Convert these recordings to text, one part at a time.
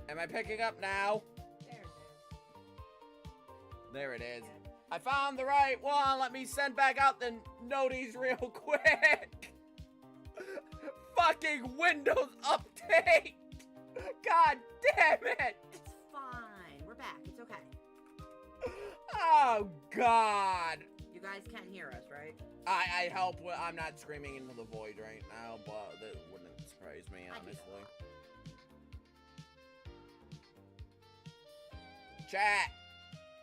Am I picking up now? There it is. I found the right one. Let me send back out the noties real quick. Fucking Windows update. God damn it. It's fine. We're back. It's okay. Oh, God. You guys can't hear us, right? I help with, I'm not screaming into the void right now, but that wouldn't surprise me, honestly. Chat,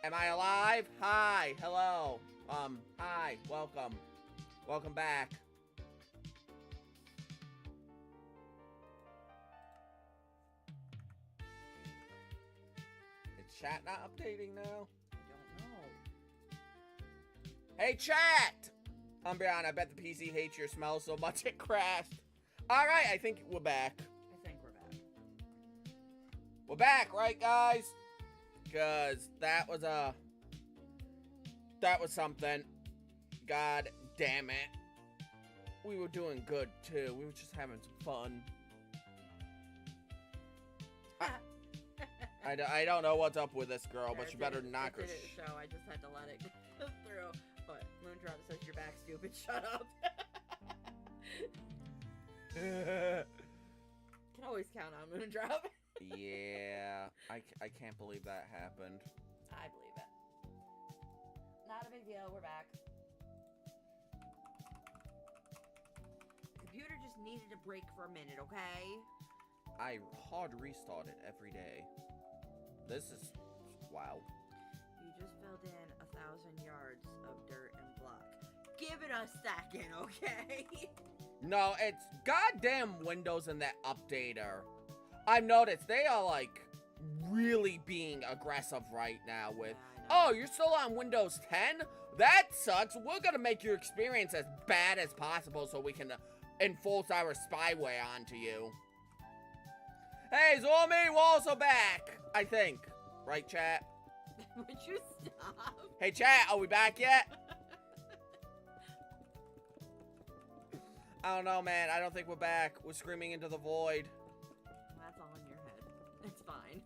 am I alive? Hi, hello. Hi, welcome. Welcome back. Is chat not updating now? I don't know. Hey, chat! Umbreon, I bet the PC hates your smell so much it crashed. Alright, I think we're back. I think we're back. We're back, right, guys? Because that was something. God damn it. We were doing good, too. We were just having some fun. I don't know what's up with this girl, but she better knock her. It didn't show. I just had to let it go through. But Moondrop says you're back, stupid. Shut up. Can always count on Moondrop. Yeah, I can't believe that happened. I believe it. Not a big deal. We're back. Computer just needed a break for a minute, okay? I hard restart it every day. This is wow. You just filled in 1,000 yards of dirt and block. Give it a second, okay? No, it's goddamn Windows and that updater. I've noticed they are like really being aggressive right now with, oh, you're still on Windows 10? That sucks. We're gonna make your experience as bad as possible so we can enforce our spyware onto you. Hey, Zormi, we're also back, I think. Right, chat? Would you stop? Hey, chat, are we back yet? I don't know, man. I don't think we're back. We're screaming into the void. That's all in your head. It's fine.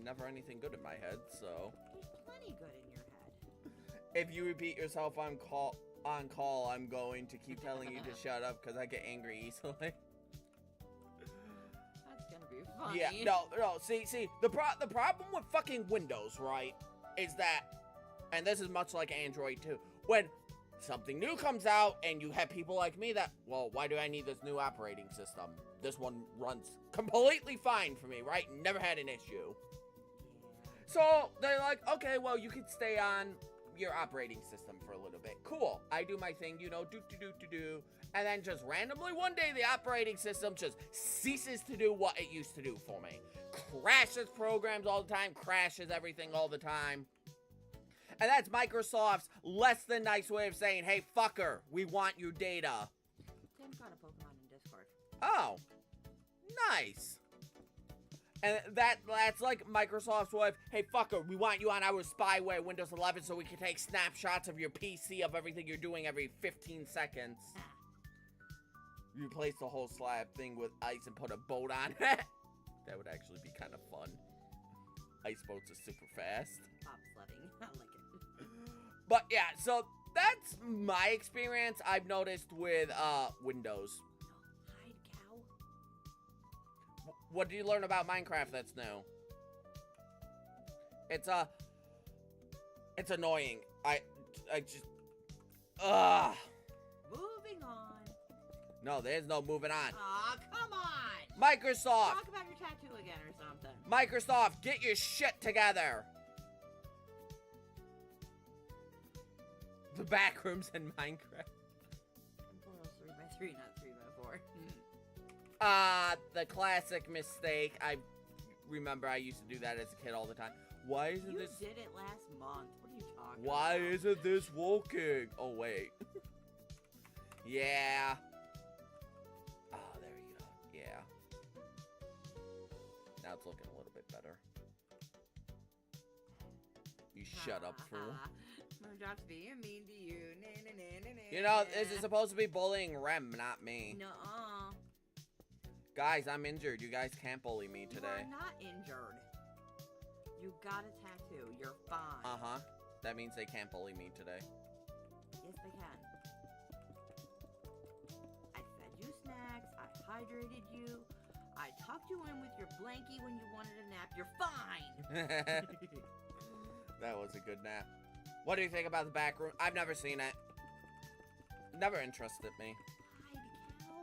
Never anything good in my head, so. There's plenty good in your head. If you repeat yourself on call, I'm going to keep telling you to shut up because I get angry easily. That's gonna be funny. Yeah, no, see, the problem with fucking Windows, right, is that, and this is much like Android too, when something new comes out and you have people like me that, well, why do I need this new operating system? This one runs completely fine for me, right? Never had an issue. Yeah. So they're like, okay, well, you can stay on your operating system for a little bit. Cool. I do my thing, you know, do. And then just randomly one day the operating system just ceases to do what it used to do for me. Crashes programs all the time, crashes everything all the time. And that's Microsoft's less than nice way of saying, hey, fucker, we want your data. Tim got a Pokemon in Discord. Oh, nice. And that's like Microsoft's way of, hey, fucker, we want you on our spyware Windows 11 so we can take snapshots of your PC of everything you're doing every 15 seconds. You replace the whole slab thing with ice and put a boat on it. That would actually be kind of fun. Ice boats are super fast. Bobsledding. I like it. But yeah, so that's my experience I've noticed with Windows. Hide cow. What did you learn about Minecraft that's new? It's annoying. I just Moving on. No, there's no moving on. Aw, come on. Microsoft. Talk about your tattoo again or something. Microsoft, get your shit together. The back rooms in Minecraft. Portal's 3x3, not 3x4. The classic mistake. I remember I used to do that as a kid all the time. Why isn't You this? did it last month. What are you talking Why about? isn't this working? Oh wait. Yeah. Oh, there you go. Yeah. Now it's looking a little bit better. You shut up, fool. Moondrop's being mean to you. You know, this is supposed to be bullying Rem, not me. Nuh-uh. Guys, I'm injured. You guys can't bully me You today. are not injured. You got a tattoo. You're fine. Uh-huh. That means they can't bully me today. Yes, they can. I fed you snacks. I hydrated you. I tucked you in with your blankie when you wanted a nap. You're fine. That was a good nap. What do you think about the back room? I've never seen it. Never interested me. Hide, cow. No,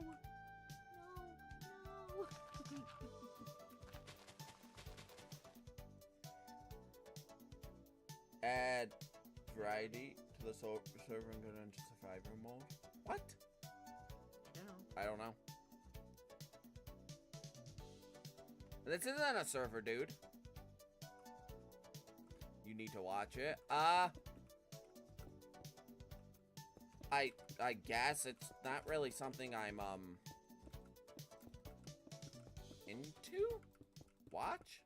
no. Add variety to the server and go into survivor mode. What? I don't know. This isn't a server, dude. You need to watch it. I guess it's not really something I'm into. Watch?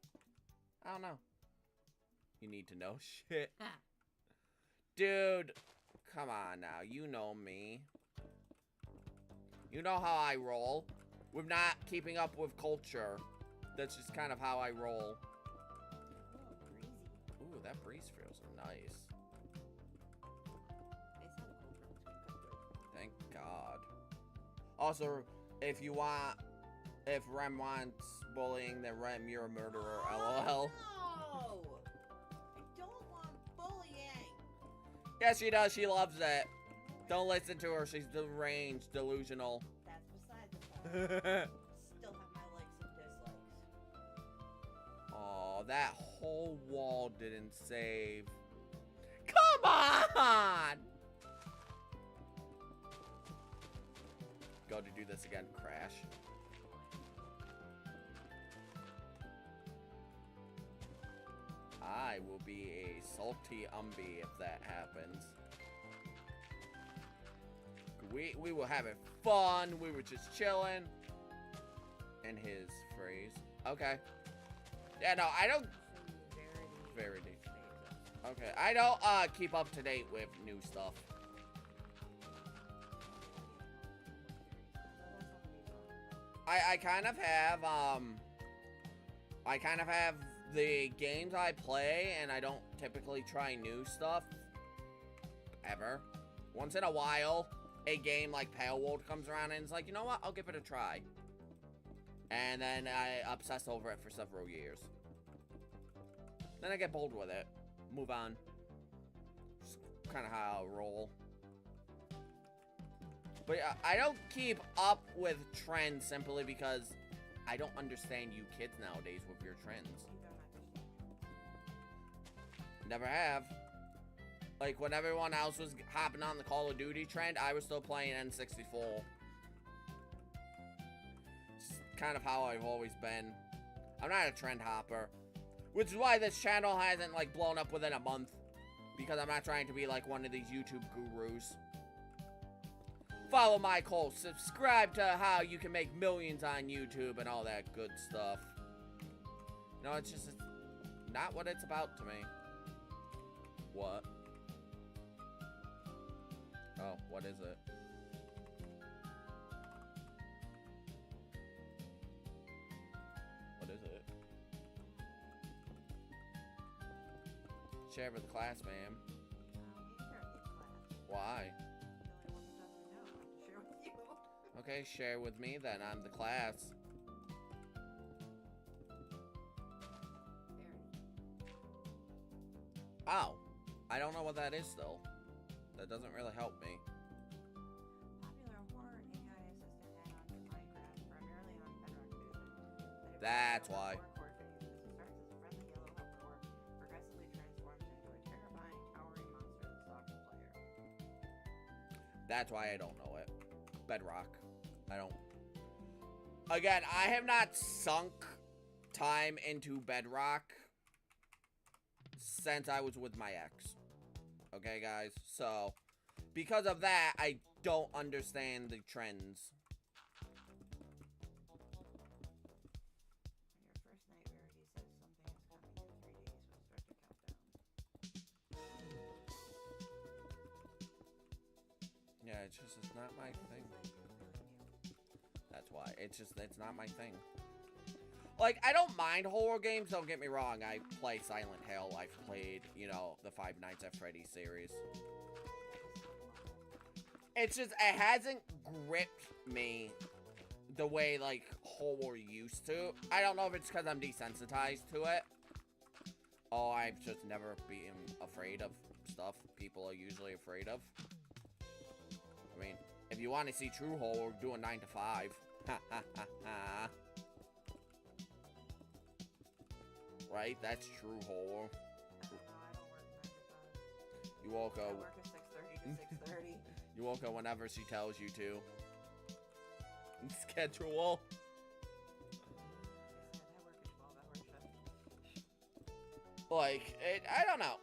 I don't know. You need to know shit. Dude, come on now. You know me. You know how I roll. With not keeping up with culture. That's just kind of how I roll. Ooh, that breeze feels nice. Thank God. Also, if Rem wants bullying, then Rem, you're a murderer. LOL. No! I don't want bullying. Yes, she does. She loves it. Don't listen to her. She's deranged, delusional. That's beside the point. Still have my likes and dislikes. Oh, that whole wall didn't save. Come on! Go to do this again, crash. I will be a salty Umbie if that happens. We were having fun. We were just chilling. In his phrase. Okay. Yeah, no, I don't. Verity. Okay, I don't keep up to date with new stuff. I kind of have the games I play, and I don't typically try new stuff ever. Once in a while, a game like Pale World comes around and it's like, you know what, I'll give it a try. And then I obsess over it for several years. Then I get bored with it. Move on. Just kind of how I roll. But I don't keep up with trends simply because I don't understand you kids nowadays with your trends. Never have. Like, when everyone else was hopping on the Call of Duty trend, I was still playing N64. It's kind of how I've always been. I'm not a trend hopper. Which is why this channel hasn't, like, blown up within a month. Because I'm not trying to be, like, one of these YouTube gurus. Follow my call. Subscribe to how you can make millions on YouTube and all that good stuff. No, it's just not what it's about to me. What? Oh, what is it? What is it? Share with the class, ma'am. Why? Okay, share with me then. I'm the class. Oh. I don't know what that is still. That doesn't really help me. Popular horror AI assistant add-on to Minecraft, primarily on Bedrock Edition. That's why. Starts as a friendly yellow helper orc, progressively transforms into a terrifying, towering monster that stalks the player. That's why I don't know it. Bedrock. I don't. Again, I have not sunk time into Bedrock since I was with my ex. Okay, guys? So, because of that, I don't understand the trends. On your first night where he says something is coming in 3 days, we'll start the countdown. Yeah, it's just, it's not my thing. That's why. it's not my thing. Like, I don't mind horror games, don't get me wrong. I play Silent Hill, I've played, you know, the Five Nights at Freddy's series. It's just, it hasn't gripped me the way, like, horror used to. I don't know if it's because I'm desensitized to it. Or I've just never been afraid of stuff people are usually afraid of. I mean, if you want to see true horror, do a 9 to 5. Ha ha ha ha. Right? That's true horror. You woke up. I work at 6:30 to 6:30. You woke up whenever she tells you to. Schedule. Like, I don't know.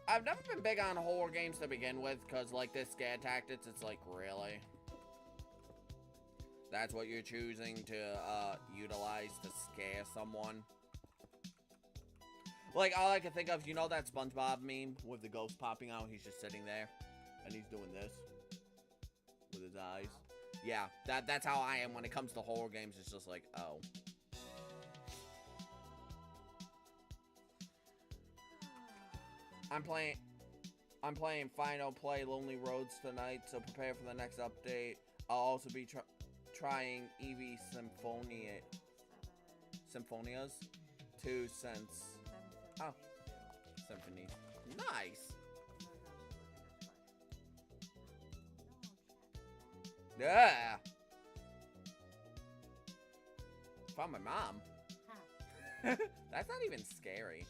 I've never been big on horror games to begin with, because, like, this scare tactics, it's like, really? That's what you're choosing to, utilize to scare someone? Like, all I can think of, you know that SpongeBob meme with the ghost popping out? He's just sitting there, and he's doing this with his eyes. Yeah, that's how I am when it comes to horror games. It's just like, oh. I'm playing Final Play Lonely Roads tonight, so prepare for the next update. I'll also be trying Eevee Symphonias 2 since... Oh. Symphonies. Nice! Yeah! Found my mom. That's not even scary.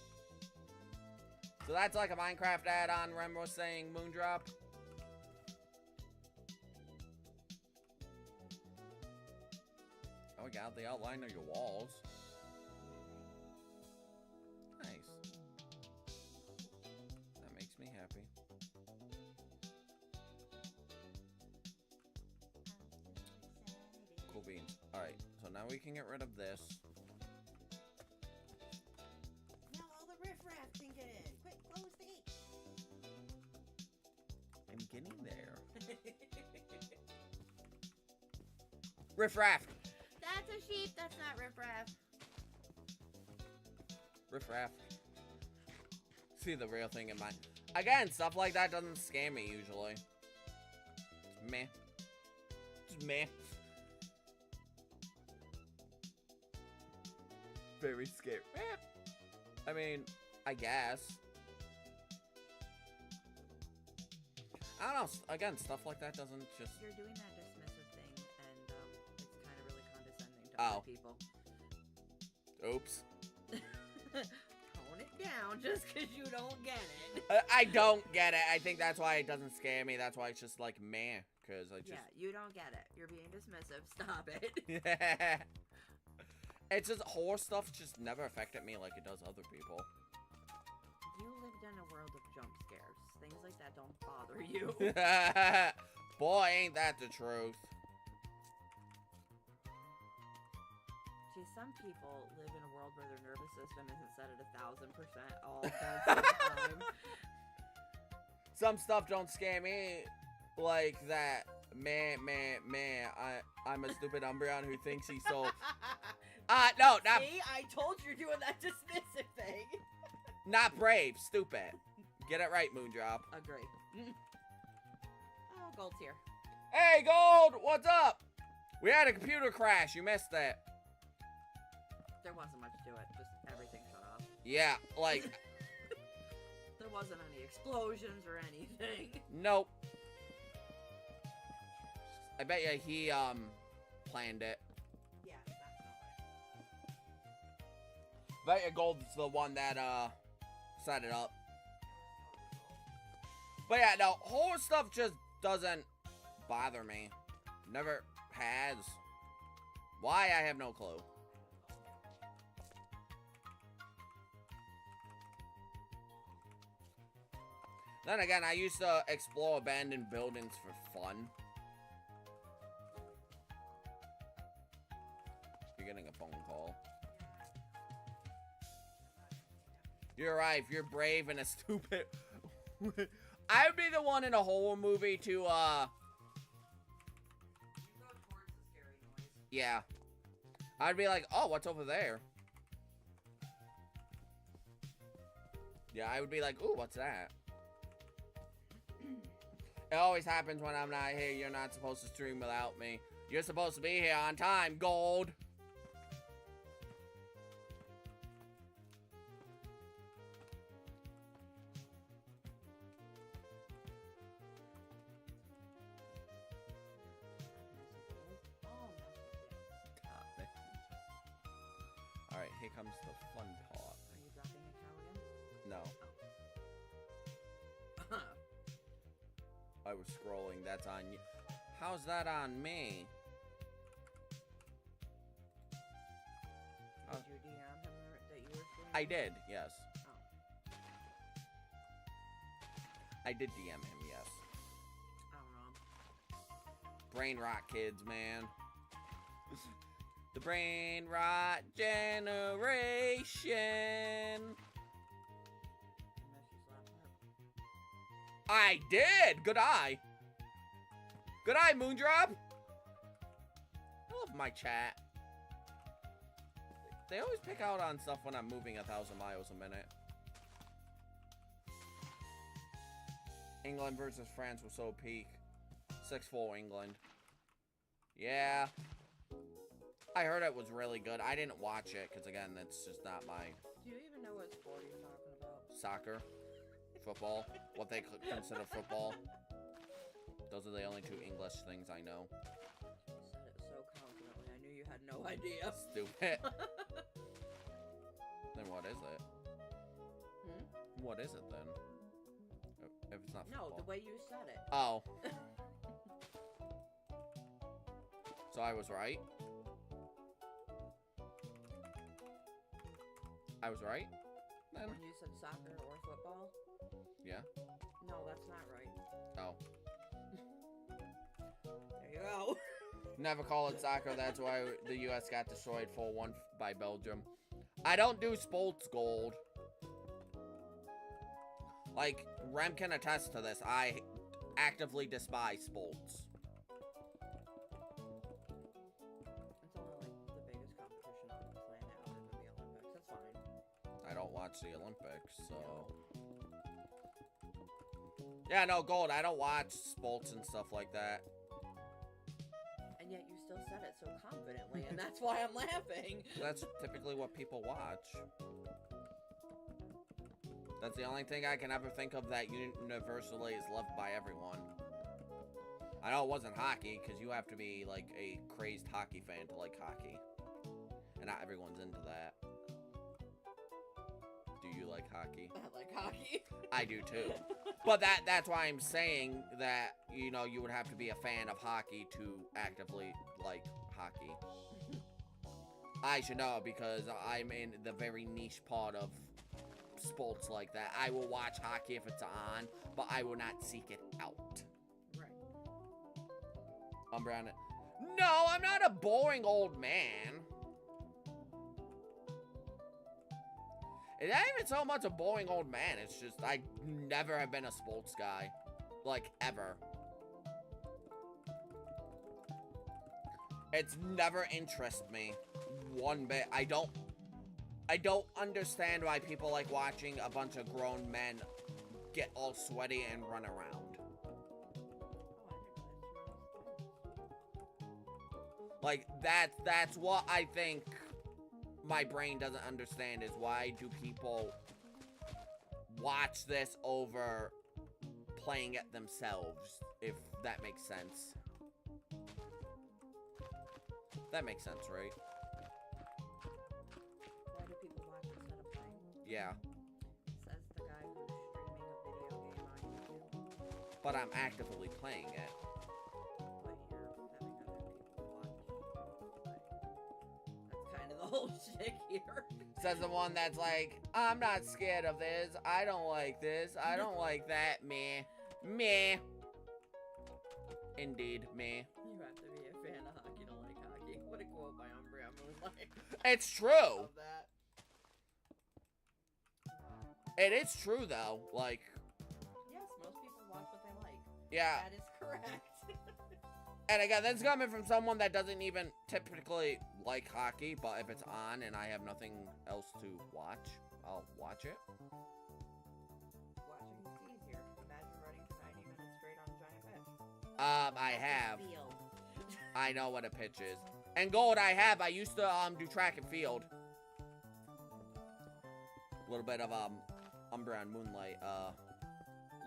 So that's like a Minecraft add-on, Rem was saying, Moondrop. Oh, we got the outline of your walls. Nice. That makes me happy. Cool beans. Alright, so now we can get rid of this. Now all the riffraff can get in. Quick, close the gate. I'm getting there. Riffraff! That's a sheep, that's not riffraff. Riffraff. See the real thing in mind. Again, stuff like that doesn't scare me usually. It's meh. It's meh. Very scary. I mean, I guess. I don't know. Again, stuff like that doesn't just... You're doing that dismissive thing, and it's kind of really condescending to other people. Oops. Tone it down just because you don't get it. I don't get it. I think that's why it doesn't scare me. That's why it's just like meh. Because I just... Yeah, you don't get it. You're being dismissive. Stop it. Yeah. It's just horror stuff just never affected me like it does other people. You lived in a world of jump scares. Things like that don't bother you. Boy, ain't that the truth. See, some people live in a world where their nervous system isn't set at 1,000% all the time. Some stuff don't scare me like that. Man, I'm a stupid Umbreon who thinks he's so... no, not... See, I told you you're doing that dismissive thing. Not brave, stupid. Get it right, Moondrop. Agree. Oh, Gold's here. Hey, Gold, what's up? We had a computer crash, you missed that. There wasn't much to it, just everything shut off. Yeah, like... There wasn't any explosions or anything. Nope. I bet you he, planned it. Yeah, that's not right. Bet you Gold's the one that, set it up. But yeah, no, horror stuff just doesn't bother me. Never has. Why, I have no clue. Then again, I used to explore abandoned buildings for fun. You're getting a phone call. You're right, if you're brave and a stupid... I would be the one in a horror movie to, You go towards the scary noise. Yeah. I'd be like, oh, what's over there? Yeah, I would be like, ooh, what's that? It always happens when I'm not here. You're not supposed to stream without me. You're supposed to be here on time, Gold. Alright, here comes the fun part. Are you dropping a cow again? No. I was scrolling, that's on you. How's that on me? Did you DM him that you were streaming? I did, yes. Oh. I did DM him, yes. I don't know. Brain rot, kids, man. The brain rot generation. Unless she's laughing at. I did! Good eye. Good eye, Moondrop. I love my chat. They always pick out on stuff when I'm moving 1,000 miles a minute. England versus France was so peak. 6-4 England. Yeah. I heard it was really good. I didn't watch it, because again, that's just not my... Do you even know what sport you're talking about? Soccer. Football. What they consider football. Those are the only two English things I know. You said it so confidently. I knew you had no idea. Stupid. Then what is it? Hmm? What is it then? If it's not football. No, the way you said it. Oh. So I was right? I was right? Then? When you said soccer or football? Yeah. No, that's not right. Oh. There you go. Never call it soccer. That's why the U.S. got destroyed 4-1 by Belgium. I don't do sports, Gold. Like, Rem can attest to this. I actively despise sports. It's only like the biggest competition on the planet other than the Olympics. That's fine. I don't watch the Olympics, so... Yeah, no, Gold, I don't watch sports and stuff like that. And yet you still said it so confidently, and that's why I'm laughing. That's typically what people watch. That's the only thing I can ever think of that universally is loved by everyone. I know it wasn't hockey, because you have to be, like, a crazed hockey fan to like hockey. And not everyone's into that. Do you like hockey? I like hockey. I do too. But that's why I'm saying that, you know, you would have to be a fan of hockey to actively like hockey. I should know because I'm in the very niche part of sports like that. I will watch hockey if it's on, but I will not seek it out. Right. Umbreon. No, I'm not a boring old man. It's not even so much a boring old man. It's just I never have been a sports guy. Like, ever. It's never interested me one bit. I don't understand why people like watching a bunch of grown men get all sweaty and run around. Like, that's what I think my brain doesn't understand is why do people watch this over playing it themselves, if that makes sense. That makes sense, right? Why do people watch instead of playing? Yeah. Says the guy who's streaming a video game on YouTube. But I'm actively playing it. But you're having other people watch. That's kind of the whole shtick here. Says the one that's like, I'm not scared of this. I don't like this. I don't like that. Meh. Meh. Indeed, meh. You have to be a fan of hockey to like hockey. What a quote by UmbreonMoonlight. It's true. Love that. It is true, though. Like, Yes, most people watch what they like. yeah. That is correct. And again, this is coming from someone that doesn't even typically like hockey, but if it's on and I have nothing else to watch, I'll watch it. Watching is easier. Imagine running for 90 minutes straight on a giant pitch. I have. Field. I know what a pitch is. And gold I have. I used to do track and field. A little bit of UmbreonMoonlight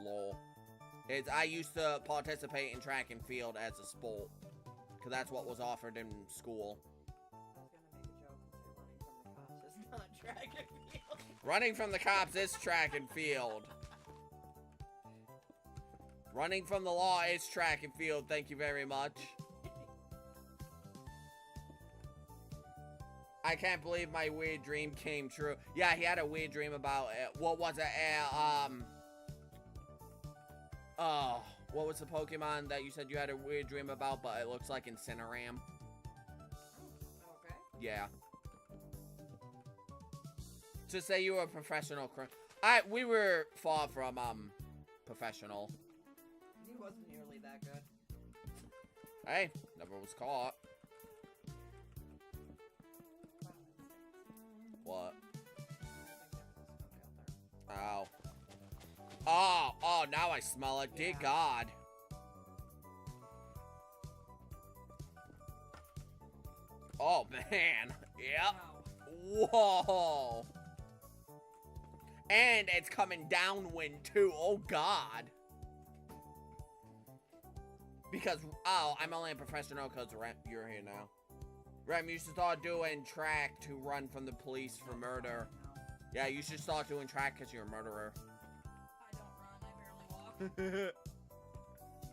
lol. I used to participate in track and field as a sport, because that's what was offered in school. I was gonna make a joke and say running from the cops is not track and field. Running from the cops is track and field. Running from the law is track and field. Thank you very much. I can't believe my weird dream came true. Yeah, he had a weird dream about it. What was it? Oh, what was the Pokemon that you said you had a weird dream about, but it looks like Incineram? Okay. Yeah. To say you were a professional we were far from, professional. He wasn't nearly that good. Hey, never was caught. What? Ow. Oh, now I smell it. Yeah. Dear God. Oh, man. Yep. Wow. Whoa. And it's coming downwind, too. Oh, God. Because, I'm only a professional because you're here now. Rem, you should start doing track to run from the police for murder. Yeah, you should start doing track because you're a murderer. I don't run, I barely walk.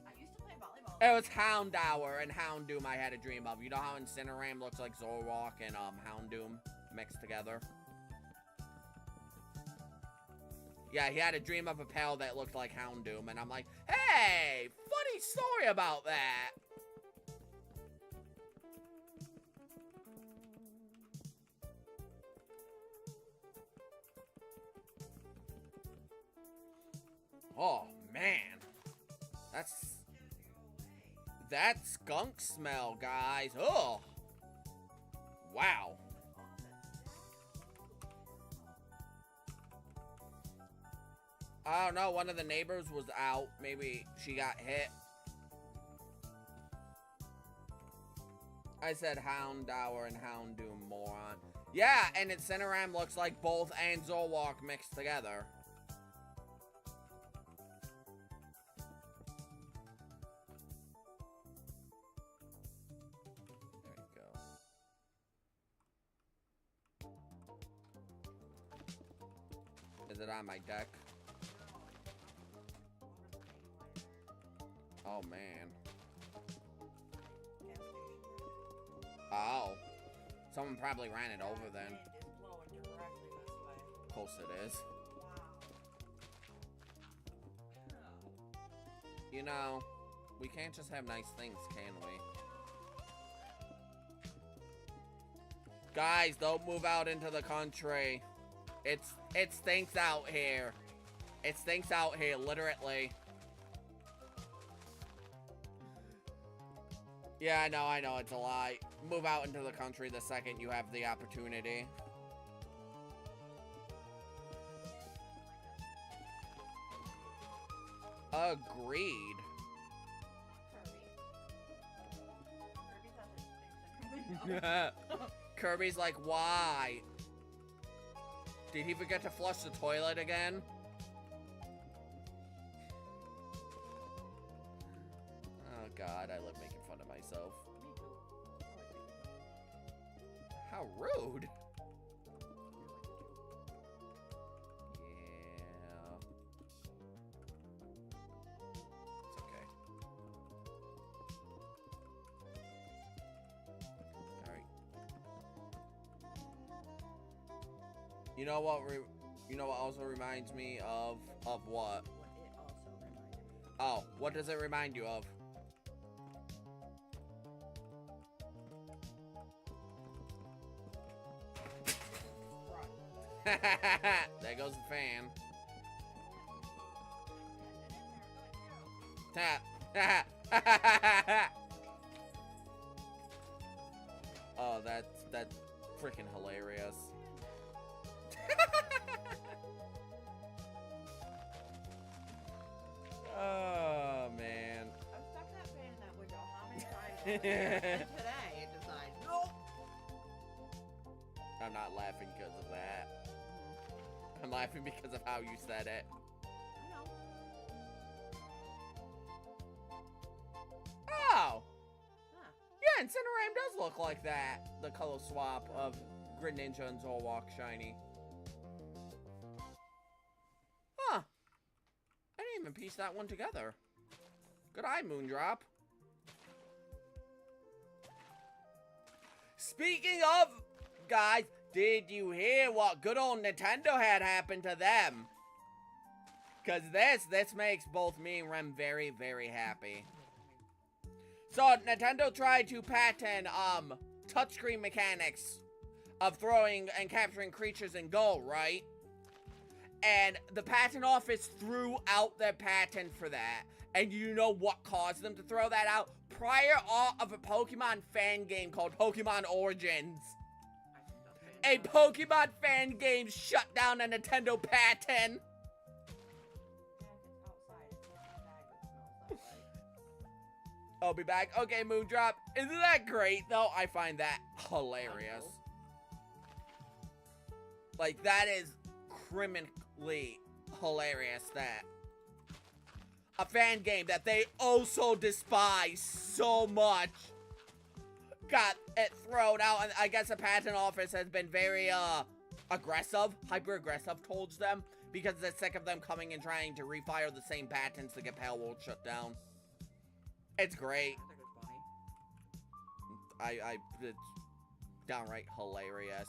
I used to play volleyball. It was Houndour and Houndoom I had a dream of. You know how Incineram looks like Zoroark and Houndoom mixed together? Yeah, he had a dream of a pal that looked like Houndoom, and I'm like, hey, funny story about that. Oh, man. That skunk smell, guys. Oh. Wow. I don't know. One of the neighbors was out. Maybe she got hit. I said Houndour and Houndoom, moron. Yeah, and Incineram looks like both and Zoroark mixed together. Is it on my deck? Oh, man. Oh. Someone probably ran it over then. Of course it is. You know, we can't just have nice things, can we? Guys, don't move out into the country. It stinks out here. It stinks out here, literally. Yeah, I know, it's a lie. Move out into the country the second you have the opportunity. Agreed. Kirby's like, why? Did he forget to flush the toilet again? Oh God, I love making fun of myself. How rude. Yeah. It's okay. Alright. You know what also reminds me of what? What it also reminded me of. Oh, what does it remind you of? There goes the fan. Tap. that's freaking hilarious. Oh man. I've stuck that fan in that window how many times? And today it decides, nope. I'm not laughing because of that. I'm laughing because of how you said it. I know. Oh! Huh. Yeah, Incinerame does look like that. The color swap of Grid Ninja and Zorwalk Shiny. Huh. I didn't even piece that one together. Good eye, Moondrop. Speaking of, guys, did you hear what good old Nintendo had happened to them? Because this makes both me and Rem very, very happy. So, Nintendo tried to patent, touchscreen mechanics of throwing and capturing creatures in goal, right? And the patent office threw out their patent for that. And you know what caused them to throw that out? Prior art of a Pokemon fan game called Pokemon Origins. A Pokemon fan game shut down a Nintendo patent. I'll be back. Okay, Moondrop. Isn't that great, though? I find that hilarious. Like, that is criminally hilarious that a fan game that they also despise so much got it thrown out. And I guess the patent office has been very, aggressive, hyper-aggressive towards them because they're sick of them coming and trying to refile the same patents to get Pale World shut down. It's great. I think it's funny. It's downright hilarious.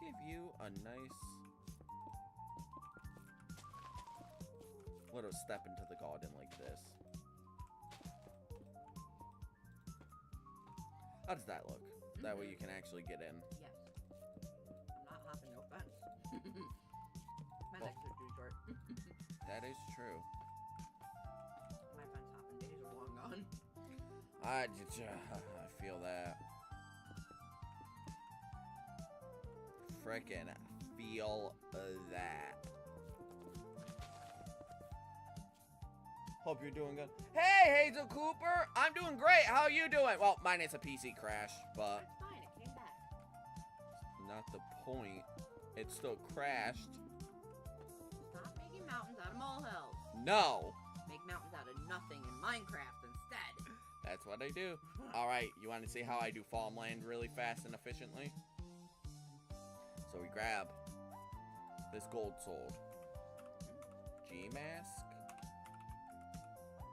Give you a nice little step into the garden like this. How does that look? That way you can actually get in. Yes. I'm not hopping no fence. My legs are too short. That is true. My fence hopping days are long gone. I feel that. Frickin' feel that. Hope you're doing good. Hey, Hazel Cooper! I'm doing great! How are you doing? Well, mine is a PC crash, but... That's fine, it came back. Not the point. It still crashed. Stop making mountains out of molehills. No! Make mountains out of nothing in Minecraft instead. That's what I do. Alright, you want to see how I do farmland really fast and efficiently? So we grab this gold sword. G-mask.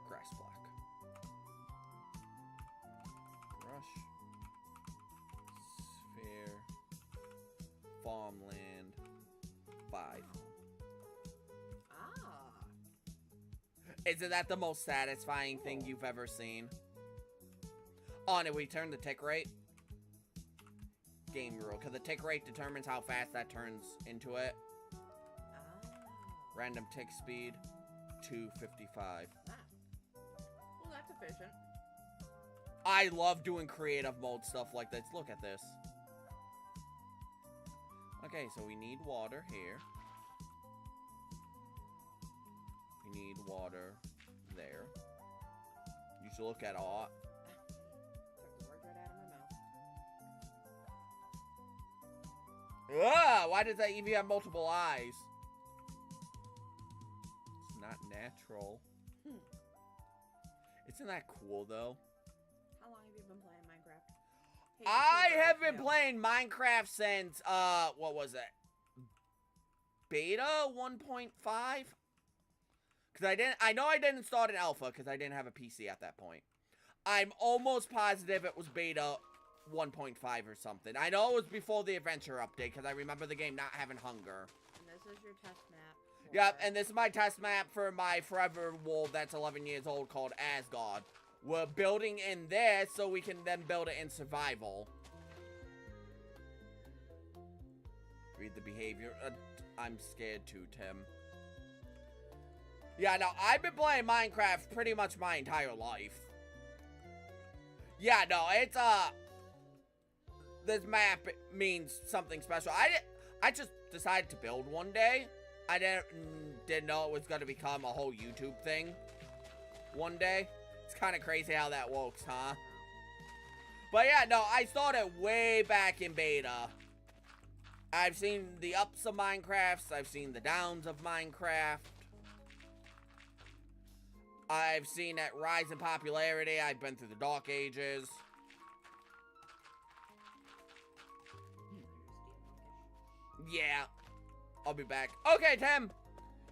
Grass block. Brush. Sphere. Farmland. 5. Ah. Isn't that the most satisfying thing you've ever seen? Oh, and if we turn the tick rate, game rule, because the tick rate determines how fast that turns into it. Ah. Random tick speed, 255. Ah. Well, that's efficient. I love doing creative mode stuff like this. Look at this. Okay, so we need water here. We need water there. You should look at all. Took the words right out of my mouth. Ah, why does that EV have multiple eyes? It's not natural. Isn't that cool, though? How long have you been playing Minecraft? Hey, I Cooper, have been yeah. playing Minecraft since, what was it? Beta 1.5? Because I know I didn't start an alpha because I didn't have a PC at that point. I'm almost positive it was beta 1.5 or something. I know it was before the adventure update because I remember the game not having hunger. And this is your test map. Yep, and this is my test map for my forever world that's 11 years old called Asgard. We're building in there so we can then build it in survival. Read the behavior. I'm scared too, Tim. Yeah, no, I've been playing Minecraft pretty much my entire life. Yeah, no, it's, this map means something special. I just decided to build one day. I didn't know it was going to become a whole YouTube thing one day. It's kind of crazy how that works, huh? But yeah, no, I started way back in beta. I've seen the ups of Minecraft. I've seen the downs of Minecraft. I've seen it rise in popularity. I've been through the dark ages. Yeah. I'll be back. Okay, Tim.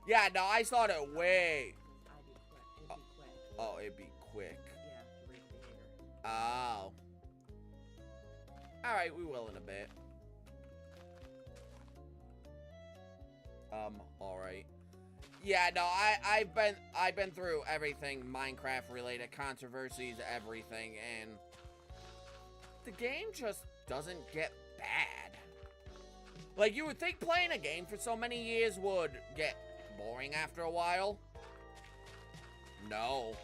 Yeah, no, I started way... Oh, it'd be quick. Oh. Alright, we will in a bit. Alright. Yeah, no, I've been through everything Minecraft related, controversies, everything, and the game just doesn't get bad. Like, you would think playing a game for so many years would get boring after a while. No.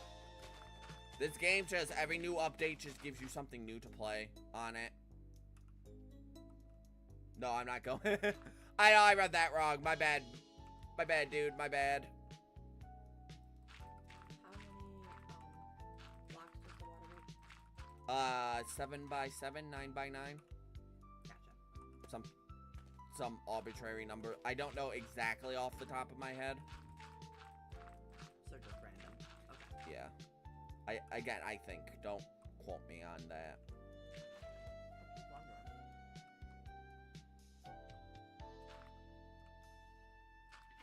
This game just, every new update just gives you something new to play on it. No, I'm not going. I read that wrong. My bad. My bad, dude. My bad. How many blocks does the water make? 7 by 7, 9 by 9. Gotcha. Some arbitrary number. I don't know exactly off the top of my head. So just random. Okay. Yeah. Again, I think. Don't quote me on that.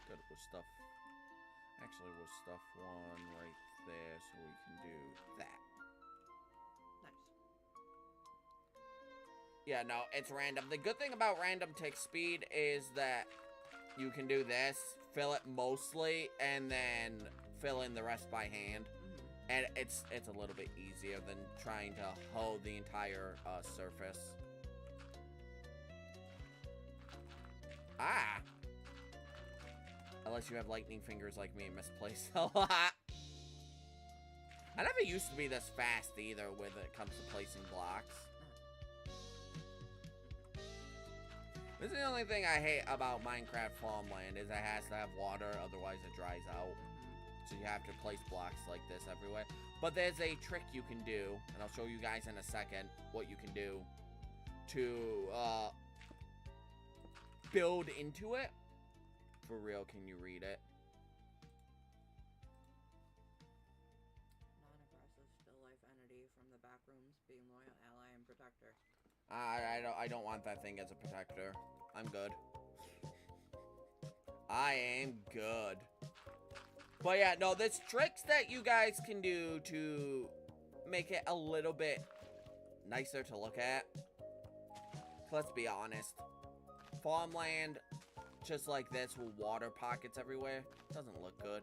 Good with stuff. Actually, with stuff 1 right there, so we can do that. Nice. Yeah, no, it's random. The good thing about random tick speed is that you can do this, fill it mostly, and then fill in the rest by hand. And it's a little bit easier than trying to hold the entire surface. Ah! Unless you have lightning fingers like me and misplace a lot. I never used to be this fast either when it comes to placing blocks. This is the only thing I hate about Minecraft farmland is it has to have water, otherwise it dries out. So you have to place blocks like this everywhere. But there's a trick you can do, and I'll show you guys in a second what you can do to build into it. For real, can you read it? Non-aggressive, still life entity from the back rooms, being loyal ally and protector. I don't want that thing as a protector. I'm good. I am good. But yeah, no, there's tricks that you guys can do to make it a little bit nicer to look at. Let's be honest. Farmland, just like this, with water pockets everywhere, doesn't look good.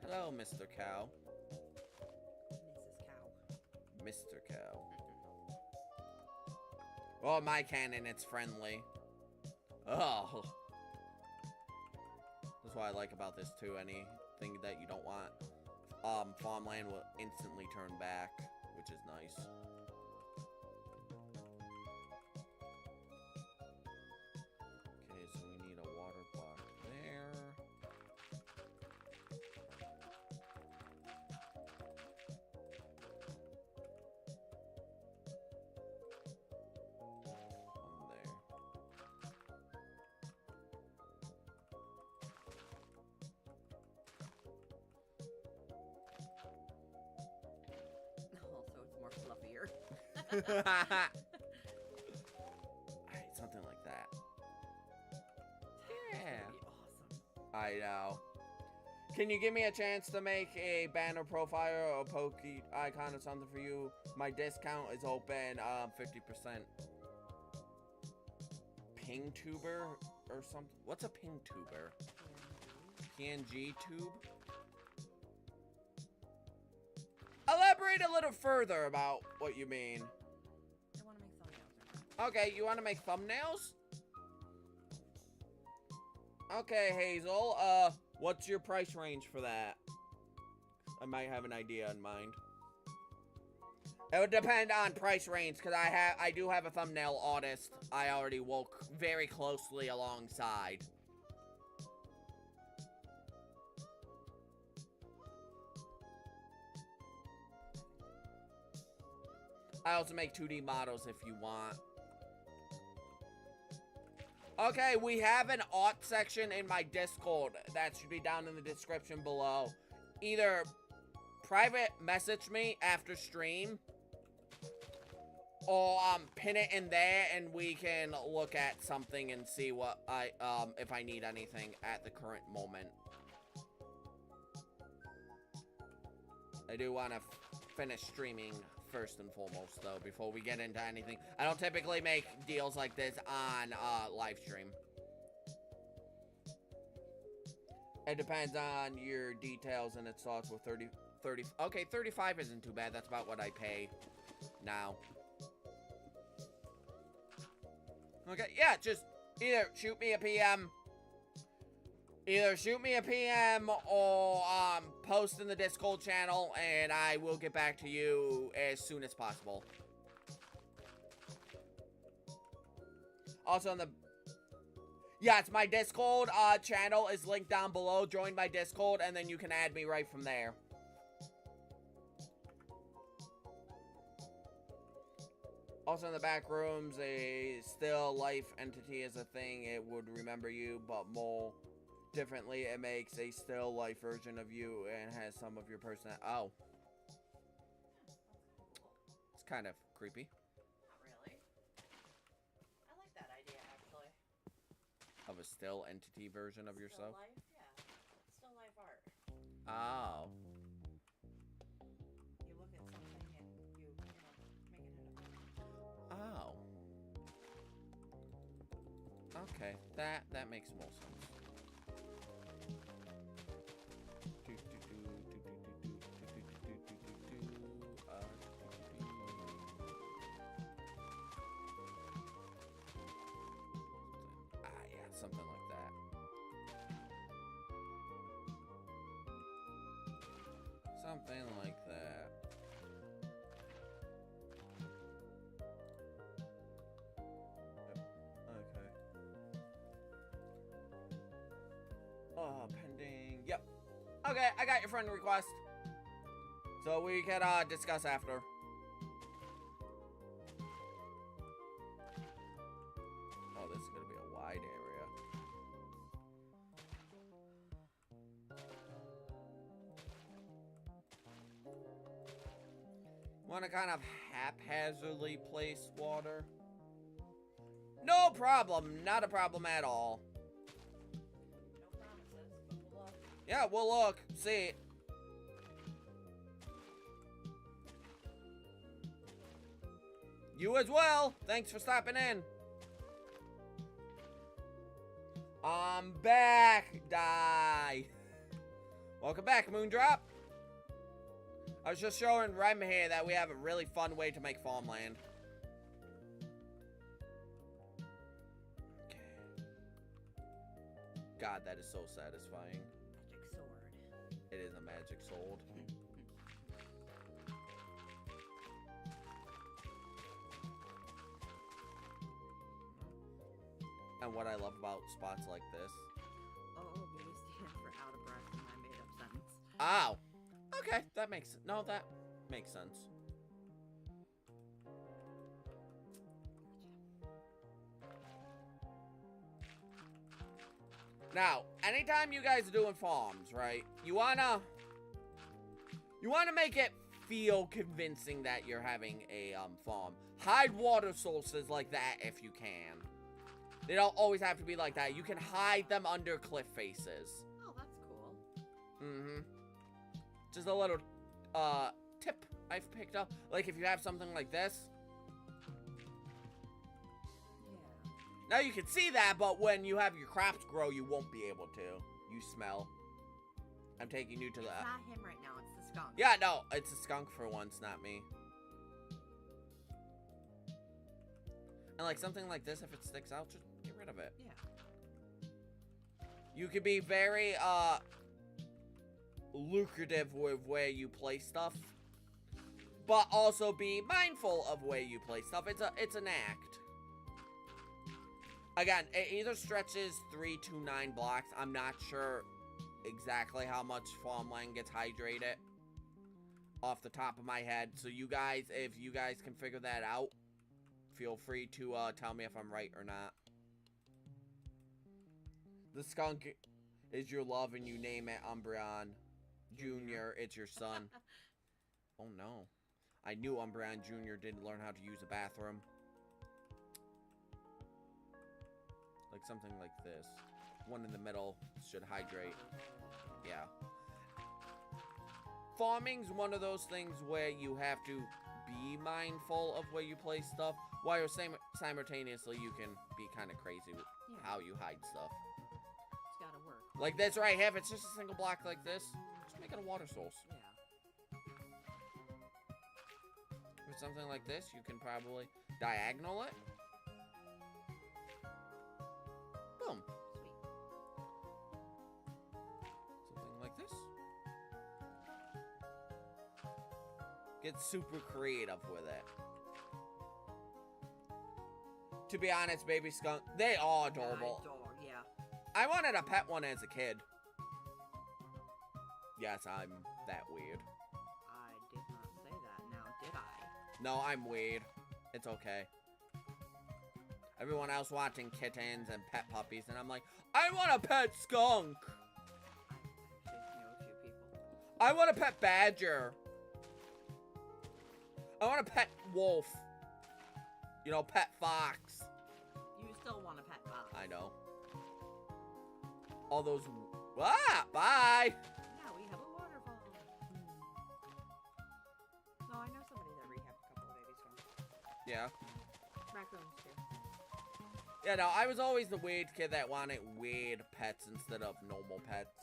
Hello, Mr. Cow. Mrs. Cow. Mr. Cow. Well, my cannon, it's friendly. Oh. That's what I like about this too. Anything that you don't want, farmland will instantly turn back, which is nice. Okay, so we need a water block there. One there. Also, it's more fluffier. Alright, something like that. Yeah. That'd be awesome. I know. Can you give me a chance to make a banner profile or a pokey icon or something for you? My discount is open, 50%. Ping tuber or something? What's a ping tuber? PNG tube? Elaborate a little further about what you mean. I want to make thumbnails. Okay, you want to make thumbnails? Okay, Hazel, what's your price range for that? I might have an idea in mind. It would depend on price range, because I do have a thumbnail artist I already work very closely alongside. I also make 2D models if you want. Okay, we have an art section in my Discord that should be down in the description below. Either private message me after stream, or pin it in there and we can look at something and see what if I need anything at the current moment. I do want to finish streaming first and foremost, though, before we get into anything. I don't typically make deals like this on live stream. It depends on your details, and it starts with 30. Okay, 35 isn't too bad. That's about what I pay now. Okay, yeah, just either shoot me a PM. Either shoot me a PM or post in the Discord channel, and I will get back to you as soon as possible. Also, yeah, it's my Discord channel is linked down below. Join my Discord, and then you can add me right from there. Also, in the back rooms, a still life entity is a thing. It would remember you, but more differently. It makes a still life version of you and has some of your personality. Oh. It's kind of creepy. Not really. I like that idea, actually. Of a still entity version of yourself? Still life? Yeah. Still life art. Oh. You look at something and you know, make it into art. Oh. Okay, that makes more sense. Something like that. Something like that. Okay. Oh, pending. Yep. Okay, I got your friend request. So we can discuss after. Oh, this is gonna be a wide area. Want to kind of haphazardly place water? No problem. Not a problem at all. No promises, but we'll look. Yeah, we'll look. See. You as well. Thanks for stopping in. I'm back. Die. Welcome back, Moondrop. I was just showing Rem here that we have a really fun way to make farmland. Okay. God, that is so satisfying. Magic sword. It is a magic sword. And what I love about spots like this. OOB stands for out of breath in my made-up sentence. Ow. Okay, that makes no, that makes sense. Now, anytime you guys are doing farms, right? You wanna make it feel convincing that you're having a farm. Hide water sources like that if you can. They don't always have to be like that. You can hide them under cliff faces. Oh, that's cool. Mm-hmm. Just a little tip I've picked up. Like if you have something like this. Yeah. Now you can see that, but when you have your crops grow, you won't be able to. You smell. I'm taking you to It's the... not him right now, it's the skunk. Yeah, no, it's a skunk for once, not me. And like something like this, if it sticks out, just get rid of it. Yeah. You could be very, lucrative with where you place stuff, but also be mindful of where you place stuff. It's an act. Again, it either stretches 3 to 9 blocks. I'm not sure exactly how much farmland gets hydrated off the top of my head. So you guys, if you guys can figure that out, feel free to tell me if I'm right or not. The skunk is your love and you name it Umbreon Jr. It's your son. Oh no. I knew Umbreon Jr. didn't learn how to use a bathroom. Like something like this. One in the middle should hydrate. Yeah. Farming's one of those things where you have to be mindful of where you place stuff, while simultaneously you can be kind of crazy with how you hide stuff. It's gotta work. Like this right here, if it's just a single block like this, just make it a water source. Yeah. With something like this, you can probably diagonal it. Boom. Sweet. Something like this. Get super creative with it. To be honest, baby skunk, they are adorable. Yeah. I wanted a pet one as a kid. Yes, I'm that weird. I did not say that. Now, did I? No, I'm weird. It's okay. Everyone else watching kittens and pet puppies, and I'm like, I want a pet skunk. I actually know a few people. I want a pet badger. I want a pet wolf. You know, pet fox. You still want a pet fox. I know. All those... Ah! Bye! Now we have a waterfall. No, I know somebody that rehabbed a couple of baby skunks. Yeah. Raccoons, too. Yeah, no, I was always the weird kid that wanted weird pets instead of normal pets.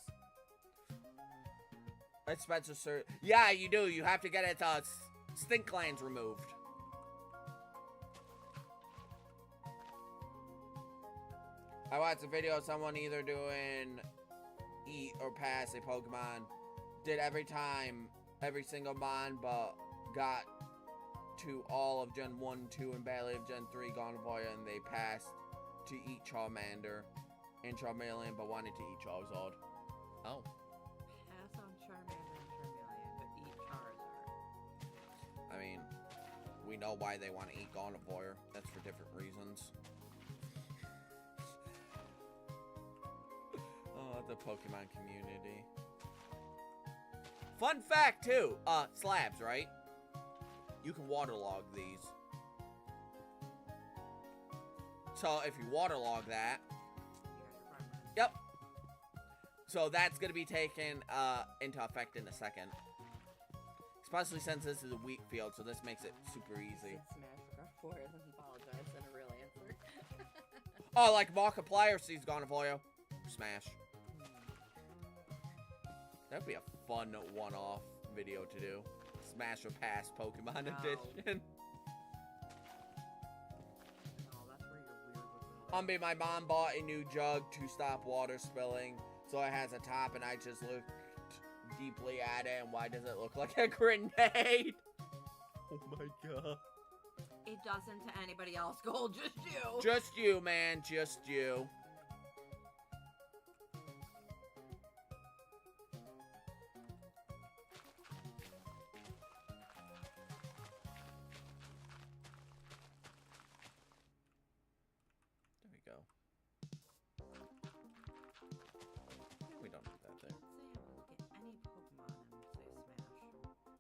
Spencer, sir. Yeah, you do. You have to get its stink glands removed. I watched a video of someone either doing eat or pass a Pokemon. Did every time, every single mon, but got to all of Gen 1, 2, and barely of Gen 3 Gardevoir, and they passed to eat Charmander and Charmeleon, but wanted to eat Charizard. Oh. Pass on Charmander and Charmeleon, but eat Charizard. I mean, we know why they want to eat Gardevoir. That's for different reasons. Oh, the Pokemon community. Fun fact, too. Slabs, right? You can waterlog these. So, if you waterlog that... Yep. So, that's going to be taken into effect in a second. Especially since this is a wheat field, so this makes it super easy. Smash Gardevoir and apologize in a real answer. Oh, like Markiplier sees Gardevoir. Smash. That'd be a fun one-off video to do. Smash or pass Pokemon edition. No, that's where you're weird with it. My mom bought a new jug to stop water spilling, so it has a top, and I just looked deeply at it, and why does it look like a grenade? Oh my god. It doesn't to anybody else, Gold, just you. Just you, man, just you.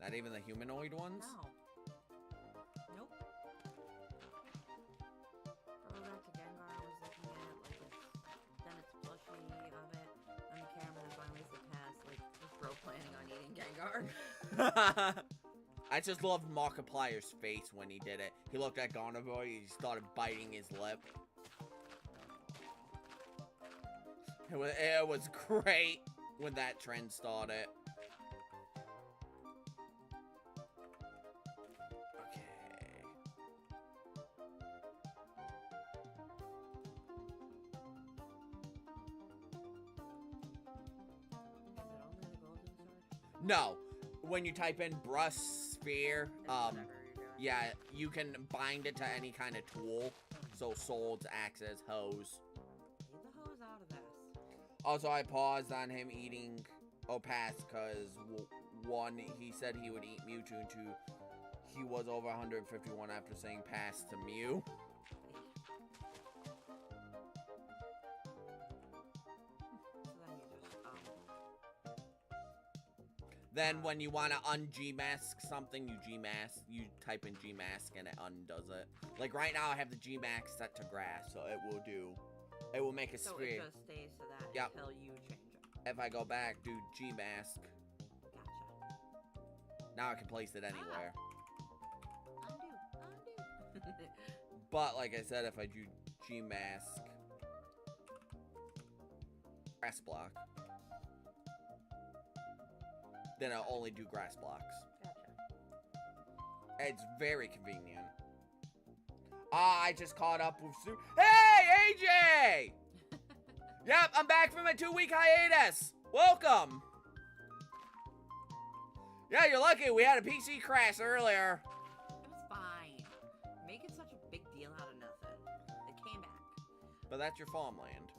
Not even the humanoid ones? No. Nope. Further back to Gengar, I was looking at, like, then it's plushie of it, and the camera, then finally said pass, like, was bro planning on eating Gengar? I just loved Markiplier's face when he did it. He looked at Gardevoir, he started biting his lip. It was great when that trend started. No, when you type in brush sphere, It's whatever you're doing. yeah, you can bind it to any kind of tool. So swords, axes, hoes. Leave the hose out of this. Also, I paused on him eating Opass because one, he said he would eat Mewtwo, and two, he was over 151 after saying pass to Mew. Then when you want to un-G-mask something, you type in G-mask and it undoes it. Like right now I have the G-mask set to grass, so it will make a So sphere. it just stays to that Yep. until you change it. If I go back, do G-mask, Gotcha. now I can place it anywhere. Undo. But like I said, if I do G-mask, grass block, then I'll only do grass blocks. Gotcha. It's very convenient. I just caught up with Hey, AJ! Yep, I'm back from a 2-week hiatus. Welcome. Yeah, you're lucky. We had a PC crash earlier. It was fine. Making such a big deal out of nothing. It came back. But that's your farmland.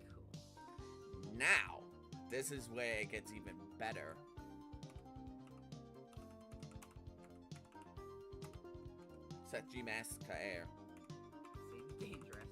Cool. Now, this is where it gets even better. Set G-mask to air. Seems dangerous.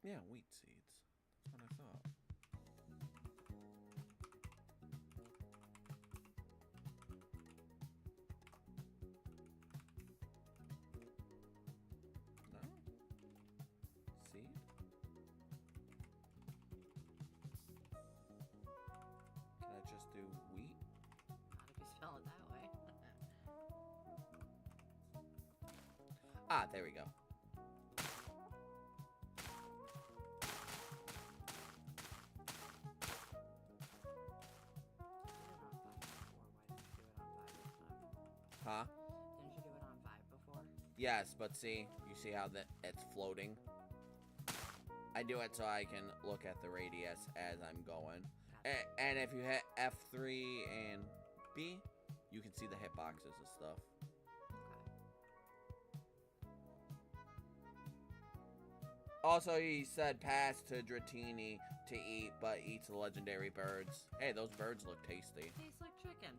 Yeah, wheat seeds. That's what I thought. No? Seed? Can I just do wheat? Not if you spell it that way. Ah, there we go. Huh? Didn't you do it on 5 before? Yes, but see, you see how it's floating? I do it so I can look at the radius as I'm going. And if you hit F3 and B, you can see the hitboxes and stuff. Also, he said pass to Dratini to eat, but eats the legendary birds. Hey, those birds look tasty. Tastes like chicken.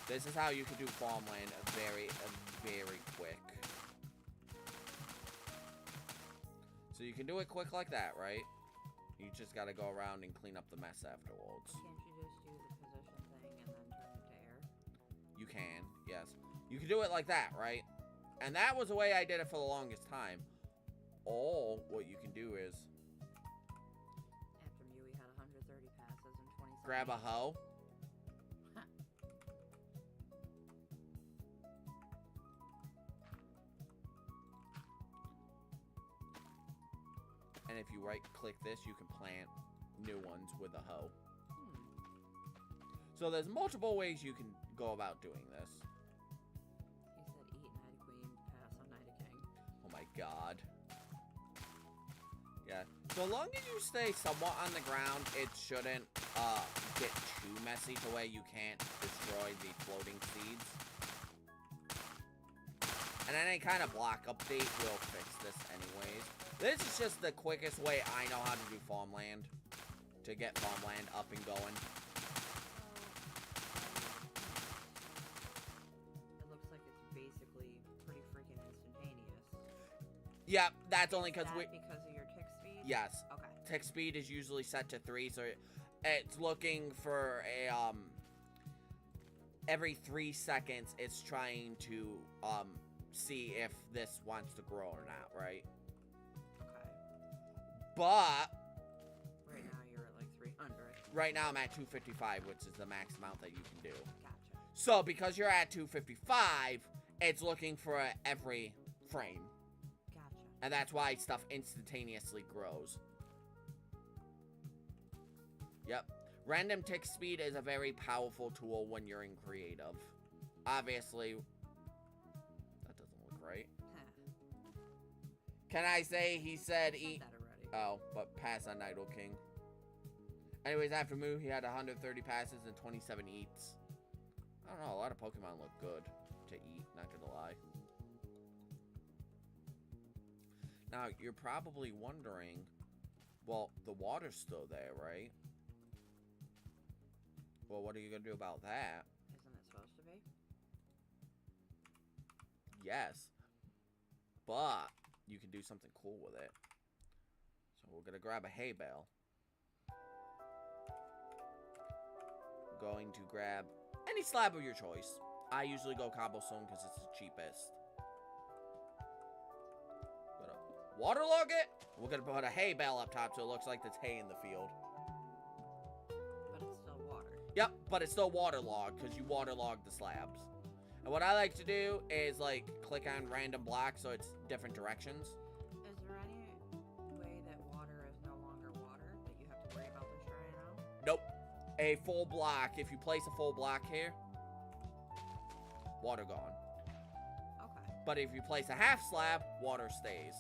This is how you can do farmland very quick. So you can do it quick like that, right? You just gotta go around and clean up the mess afterwards. Can't you just do the position thing and then turn it to air? You can, yes. You can do it like that, right? And that was the way I did it for the longest time. Or what you can do is After Mew, we had 130 passes in 20 seconds. grab a hoe. And if you right click this, you can plant new ones with a hoe. So there's multiple ways you can go about doing this. He said eat Night Queen, pass on Night King. Oh my god. Yeah. So long as you stay somewhat on the ground, it shouldn't get too messy to where you can't destroy the floating seeds. And any kind of block update will fix this anyways. This is just the quickest way I know how to do farmland. To get farmland up and going. It looks like it's basically pretty freaking instantaneous. Yeah, that's only because we... because of your tick speed? Yes. Okay. Tick speed is usually set to 3, so it's looking for a, every 3 seconds, it's trying to, see if this wants to grow or not, right? Okay. But... Right now you're at like 300. right now I'm at 255, which is the max amount that you can do. Gotcha. So because you're at 255, it's looking for every frame. Gotcha. And that's why stuff instantaneously grows. Yep. Random tick speed is a very powerful tool when you're in creative. Obviously, that doesn't look right. Can I say he said Said eat? that already. Oh, but pass on Idol King. Anyways, after Moo, he had 130 passes and 27 eats. I don't know, a lot of Pokemon look good to eat, not gonna lie. Now, you're probably wondering, well, the water's still there, right? Well, what are you gonna do about that? Isn't it supposed to be? Yes. But you can do something cool with it. So we're gonna grab a hay bale. Going to grab any slab of your choice. I usually go cobblestone because it's the cheapest. Gonna waterlog it. We're gonna put a hay bale up top so it looks like there's hay in the field. But it's still water. Yep, but it's still waterlogged because you waterlog the slabs. And what I like to do is like click on random blocks so it's different directions. Is there any way that water is no longer water that you have to worry about destroying now? Nope. A full block. If you place a full block here, water gone. Okay. But if you place a half slab, water stays.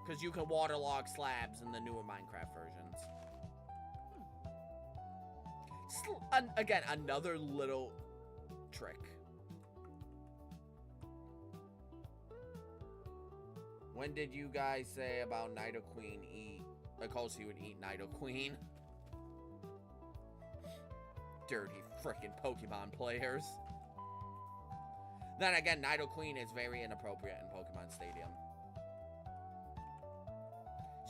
Because you can waterlog slabs in the newer Minecraft versions. Again, another little trick. When did you guys say about Nidoqueen eat? Of course he would eat Nidoqueen. Dirty frickin' Pokemon players. Then again, Nidoqueen is very inappropriate in Pokemon Stadium.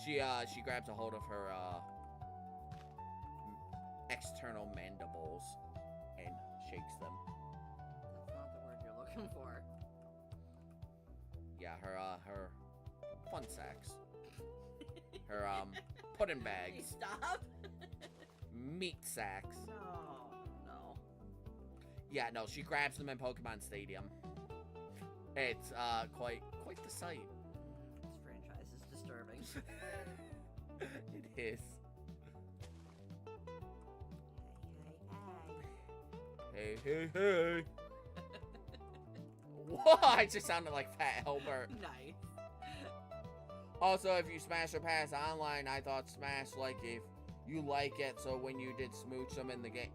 She grabs a hold of her external mandibles and shakes them. That's not the word you're looking for. Yeah, her fun sacks. Her pudding bags. Stop. Meat sacks. No. Yeah, no, she grabs them in Pokemon Stadium. It's quite the sight. This franchise is disturbing. It is. Hey. What? I just sounded like Fat Albert. Nice. Also, if you smash or pass online, I thought smash like if you like it, so when you did smooch them in the game.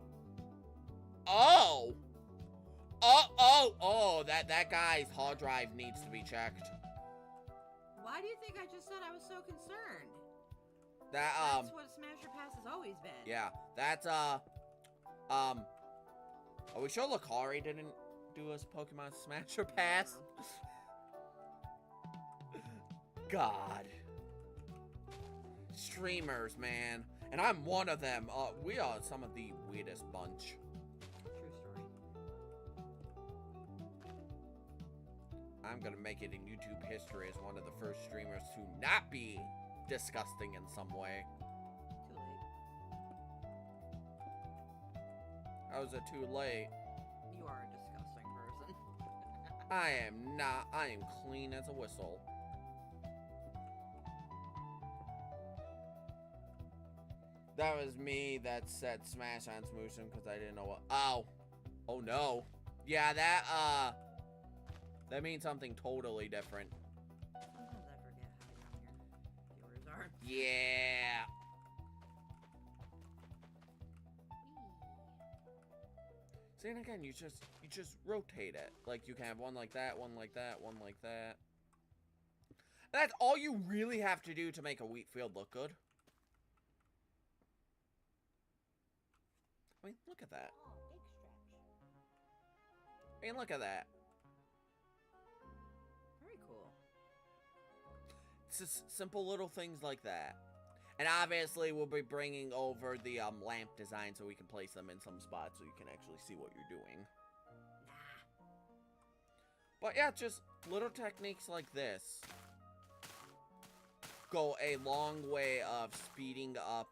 Oh, that guy's hard drive needs to be checked. Why do you think I just said I was so concerned? That's what Smash or Pass has always been. Yeah, that's are we sure Lucari didn't do us Pokemon Smash or Pass? God. Streamers, man. And I'm one of them. We are some of the weirdest bunch. True story. I'm gonna make it in YouTube history as one of the first streamers to not be disgusting in some way. Too late. How is it too late? You are a disgusting person. I am not. I am clean as a whistle. That was me that said smash on Smoosh'em because I didn't know what. Oh no. Yeah, that means something totally different. Sometimes I forget how young your viewers are. Yeah. See, and again, you just rotate it. Like you can have one like that, one like that, one like that. That's all you really have to do to make a wheat field look good. I mean, look at that. Oh, big stretch. I mean, look at that. Very cool. It's just simple little things like that. And obviously, we'll be bringing over the lamp design so we can place them in some spots so you can actually see what you're doing. Nah. But yeah, just little techniques like this go a long way of speeding up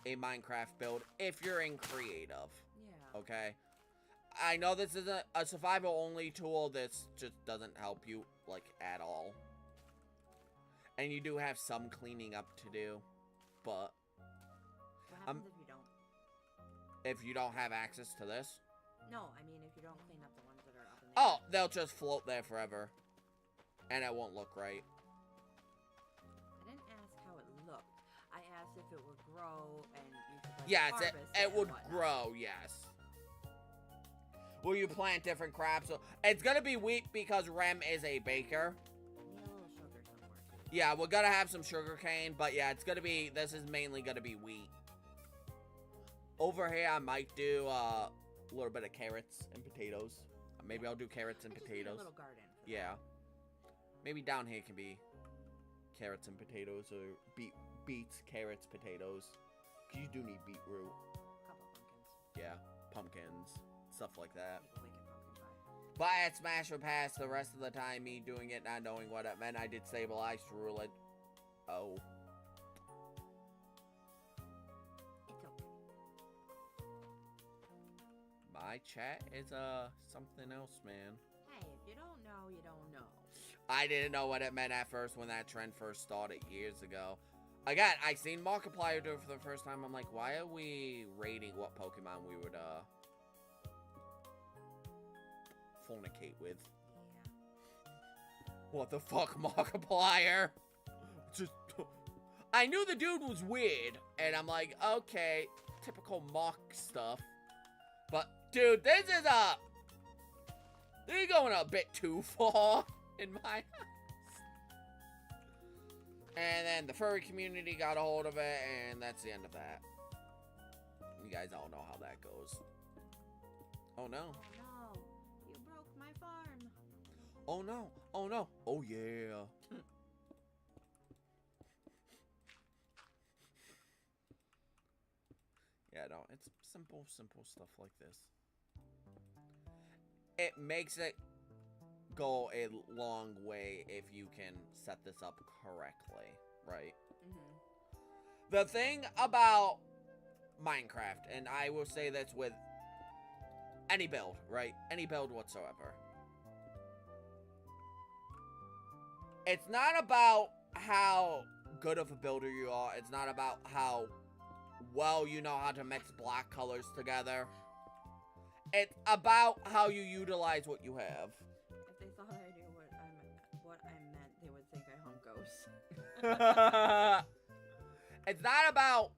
a Minecraft build if you're in creative. Yeah. Okay? I know this isn't a survival-only tool. This just doesn't help you, like, at all. And you do have some cleaning up to do, but... What happens if you don't? If you don't have access to this? No, I mean if you don't clean up the ones that are up in the air. Oh, they'll just float there forever. And it won't look right. I didn't ask how it looked. I asked if it would grow and you could like Yes, harvest it would and whatnot. grow, yes. Will you plant different crops? So it's gonna be wheat because Rem is a baker. I need a little sugar somewhere too. Yeah, we're gonna have some sugar cane, but yeah, it's gonna be, this is mainly gonna be wheat. Over here, I might do a little bit of carrots and potatoes. Maybe I'll do carrots and I just need potatoes. a little garden for Yeah. Maybe down here can be carrots and potatoes, or beets, carrots, potatoes. 'Cause you do need beetroot. that. A couple pumpkins. Yeah, pumpkins, stuff like that. Make a wicked pumpkin pie. But at Smash or Pass, the rest of the time, me doing it, not knowing what it meant, I did stabilize to rule it. Oh. It's okay. My chat is, something else, man. Hey, if you don't know, you don't know. I didn't know what it meant at first when that trend first started years ago. Again, I seen Markiplier do it for the first time. I'm like, why are we rating what Pokemon we would, fornicate with? Yeah. What the fuck, Markiplier? Just... I knew the dude was weird, and I'm like, okay, typical Mark stuff. But, dude, this is they're going a bit too far in my eyes. And then the furry community got a hold of it, and that's the end of that. You guys all know how that goes. Oh no. Oh no, you broke my farm. Oh no. Oh no. Oh yeah. Yeah, no, it's simple stuff like this. It makes it go a long way if you can set this up correctly, right? Mm-hmm. The thing about Minecraft, and I will say this with any build, right? Any build whatsoever. It's not about how good of a builder you are. It's not about how well you know how to mix black colors together. It's about how you utilize what you have. If they thought I knew what I meant, they would think I hung ghosts. It's not about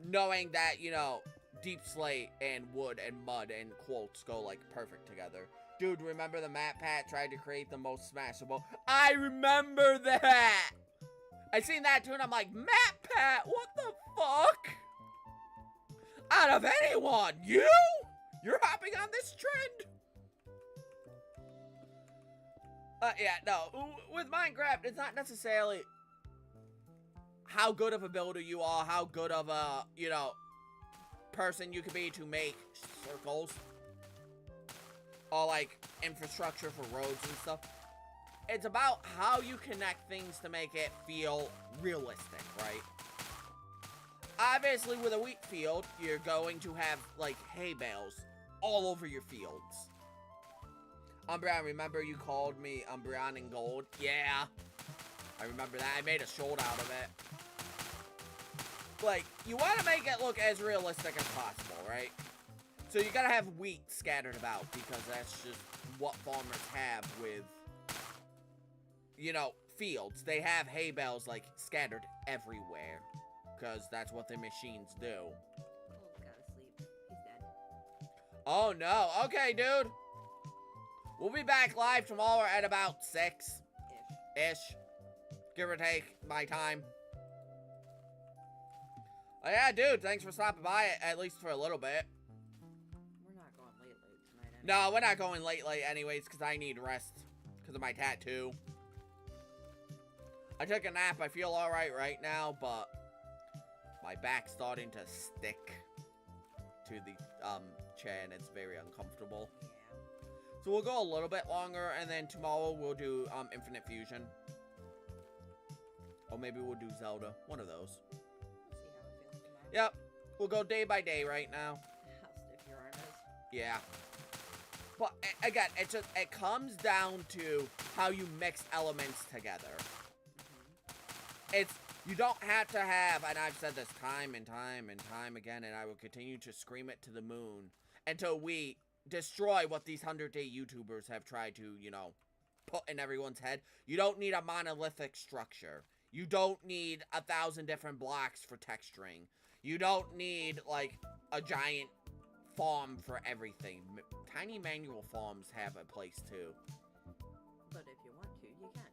knowing that, you know, deep slate and wood and mud and quotes go, like, perfect together. Dude, remember the Matt Pat tried to create the most smashable? I remember that! I seen that too, and I'm like, Matt Pat, what the fuck? Out of anyone, you? You're hopping on this trend? Yeah, no, with Minecraft, it's not necessarily how good of a builder you are, how good of a, you know, person you could be to make circles. Or, like, infrastructure for roads and stuff. It's about how you connect things to make it feel realistic, right? Obviously, with a wheat field, you're going to have, like, hay bales all over your fields. Umbreon, remember you called me Umbreon in gold? Yeah. I remember that. I made a shield out of it. Like, you want to make it look as realistic as possible, right? So you gotta have wheat scattered about, because that's just what farmers have with, you know, fields. They have hay bales, like, scattered everywhere, because that's what the machines do. Cole's gotta sleep. He's dead. Oh, no. Okay, dude. We'll be back live tomorrow at about 6-ish. Give or take my time. Oh, yeah, dude. Thanks for stopping by, at least for a little bit. We're not going late tonight anyway. No, we're not going late anyways, because I need rest because of my tattoo. I took a nap. I feel alright right now, but my back's starting to stick to the chair, and it's very uncomfortable. Yeah. So we'll go a little bit longer, and then tomorrow we'll do Infinite Fusion. Or maybe we'll do Zelda. One of those. We'll see how it Yep, we'll go day by day right now. How stiff your arm is. Yeah. But again, it comes down to how you mix elements together. You don't have to have, and I've said this time and time and time again, and I will continue to scream it to the moon until we destroy what these 100-day YouTubers have tried to, you know, put in everyone's head. You don't need a monolithic structure. You don't need 1,000 different blocks for texturing. You don't need, like, a giant farm for everything. Tiny manual farms have a place, too. But if you want to, you can.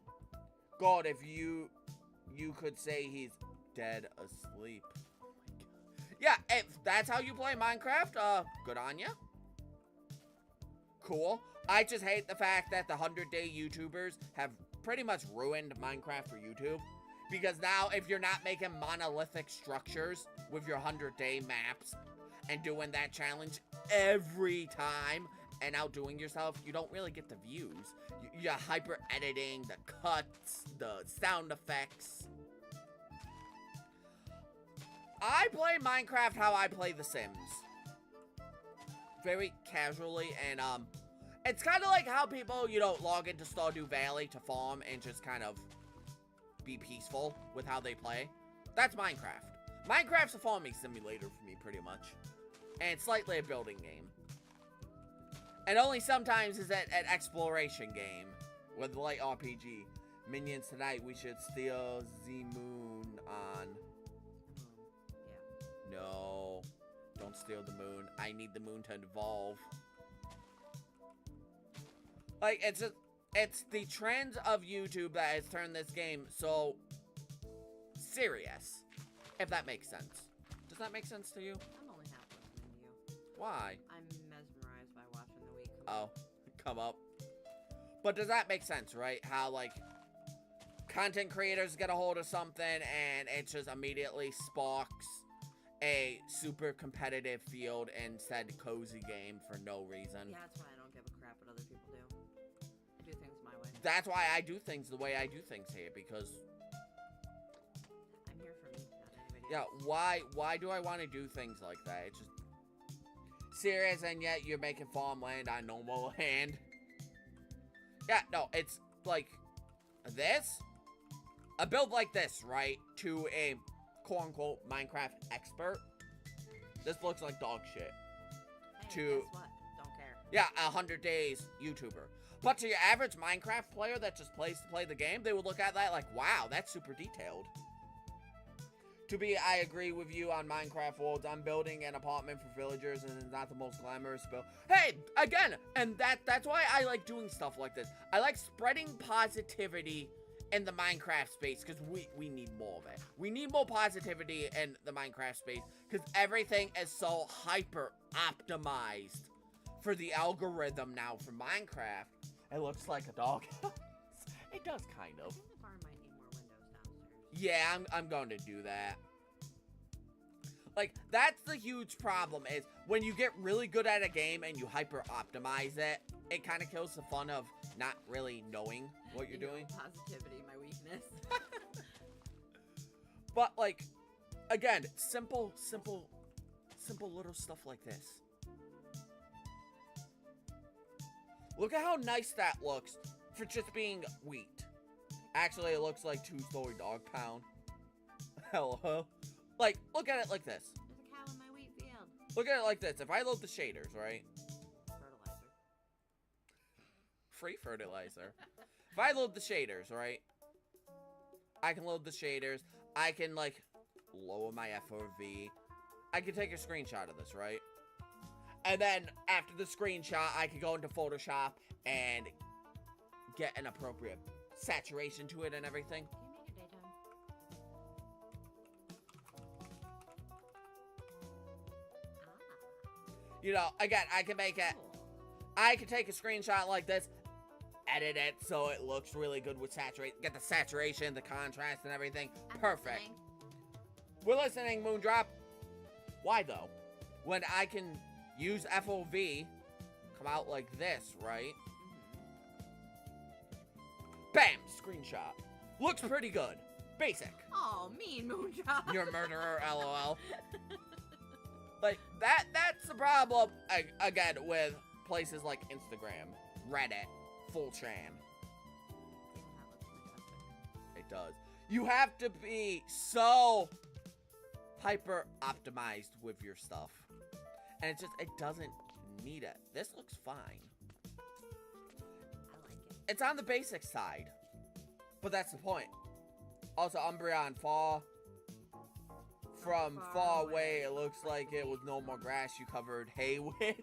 God, if you could say he's dead asleep. Oh my god. Yeah, if that's how you play Minecraft, good on ya. Cool. I just hate the fact that the 100-day YouTubers have pretty much ruined Minecraft for YouTube. Because now, if you're not making monolithic structures with your 100-day maps and doing that challenge every time and outdoing yourself, you don't really get the views. You're hyper-editing, the cuts, the sound effects. I play Minecraft how I play The Sims. Very casually, and, it's kind of like how people, you know, log into Stardew Valley to farm and just kind of be peaceful with how they play. That's Minecraft. Minecraft's a farming simulator for me, pretty much. And slightly a building game. And only sometimes is it an exploration game with light RPG. Minions, tonight we should steal the moon on. Yeah. No, don't steal the moon. I need the moon to evolve. Like, it's the trends of YouTube that has turned this game so serious, if that makes sense. Does that make sense to you? I'm only half listening to you. Why? I'm mesmerized by watching the week. Oh, come up. But does that make sense, right? How, like, content creators get a hold of something and it just immediately sparks a super competitive field and said cozy game for no reason. Yeah, that's why I don't give a crap what other people do. I do things my way. That's why I do things the way I do things here, because... I'm here for me, not anybody yeah, else. why do I want to do things like that? It's just... serious, and yet you're making farmland on normal land. Yeah, no, it's like... this? A build like this, right? To a quote-unquote Minecraft expert. This looks like dog shit. Hey, to- guess what? Don't care. Yeah, 100 days YouTuber. But to your average Minecraft player that just plays to play the game, they would look at that like, wow, that's super detailed. To be, I agree with you on Minecraft Worlds. I'm building an apartment for villagers, and it's not the most glamorous build. Hey, again, and that's why I like doing stuff like this. I like spreading positivity in the Minecraft space, because we need more of it. We need more positivity in the Minecraft space, because everything is so hyper-optimized for the algorithm now for Minecraft. It looks like a dog. It does, kind I of. think the barn might need more windows downstairs. Yeah, I'm going to do that. Like, that's the huge problem, is when you get really good at a game and you hyper-optimize it, it kind of kills the fun of not really knowing what you're doing. Positivity, my weakness. But, like, again, simple little stuff like this. Look at how nice that looks for just being wheat. Actually, it looks like 2-story dog pound. Hello. Like, look at it like this. There's a cow in my wheat field. Look at it like this. If I load the shaders, right? Fertilizer. Free fertilizer. If I load the shaders, right? I can load the shaders. I can, like, lower my FOV. I can take a screenshot of this, right? And then, after the screenshot, I can go into Photoshop and get an appropriate saturation to it and everything. Can you make it daytime? You know, again, I can make it... Cool. I can take a screenshot like this, edit it so it looks really good with get the saturation, the contrast, and everything. I'm Perfect. listening. We're listening, Moondrop. Why, though? When I can use FOV, come out like this, right? Bam! Screenshot. Looks pretty good. Basic. Oh, mean Moondrop. You're a murderer, lol. Like, that's the problem, again, with places like Instagram, Reddit, 4chan. It does. You have to be so hyper-optimized with your stuff. And it doesn't need it. This looks fine. I like it. It's on the basic side. But that's the point. Also, Umbreon Fall. From far away, it looks like it was no more grass you covered hay with. Yeah, it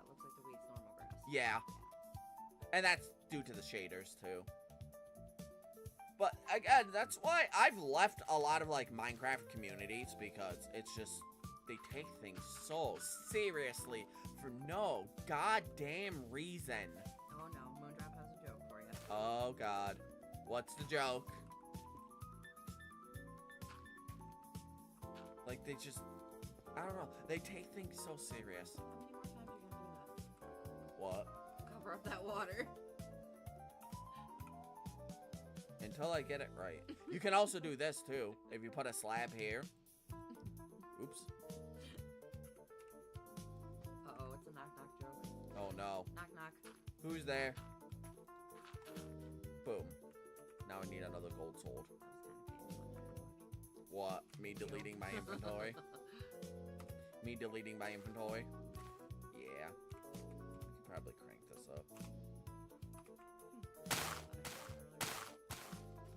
looks like the weed's normal grass. Yeah. And that's due to the shaders, too. But, again, that's why I've left a lot of, like, Minecraft communities, because it's just, they take things so seriously for no goddamn reason. Oh no, Moondrop has a joke for you. Oh, God. What's the joke? Like, they just, I don't know, they take things so serious. How many more times are you gonna do that? What? Cover up that water. Until I get it right. You can also do this, too. If you put a slab here. Oops. Uh-oh, it's a knock-knock joke. Oh, no. Knock-knock. Who's there? Boom. Now I need another gold sword. What? Me deleting my inventory? Me deleting my inventory? Yeah. We can probably crank this up.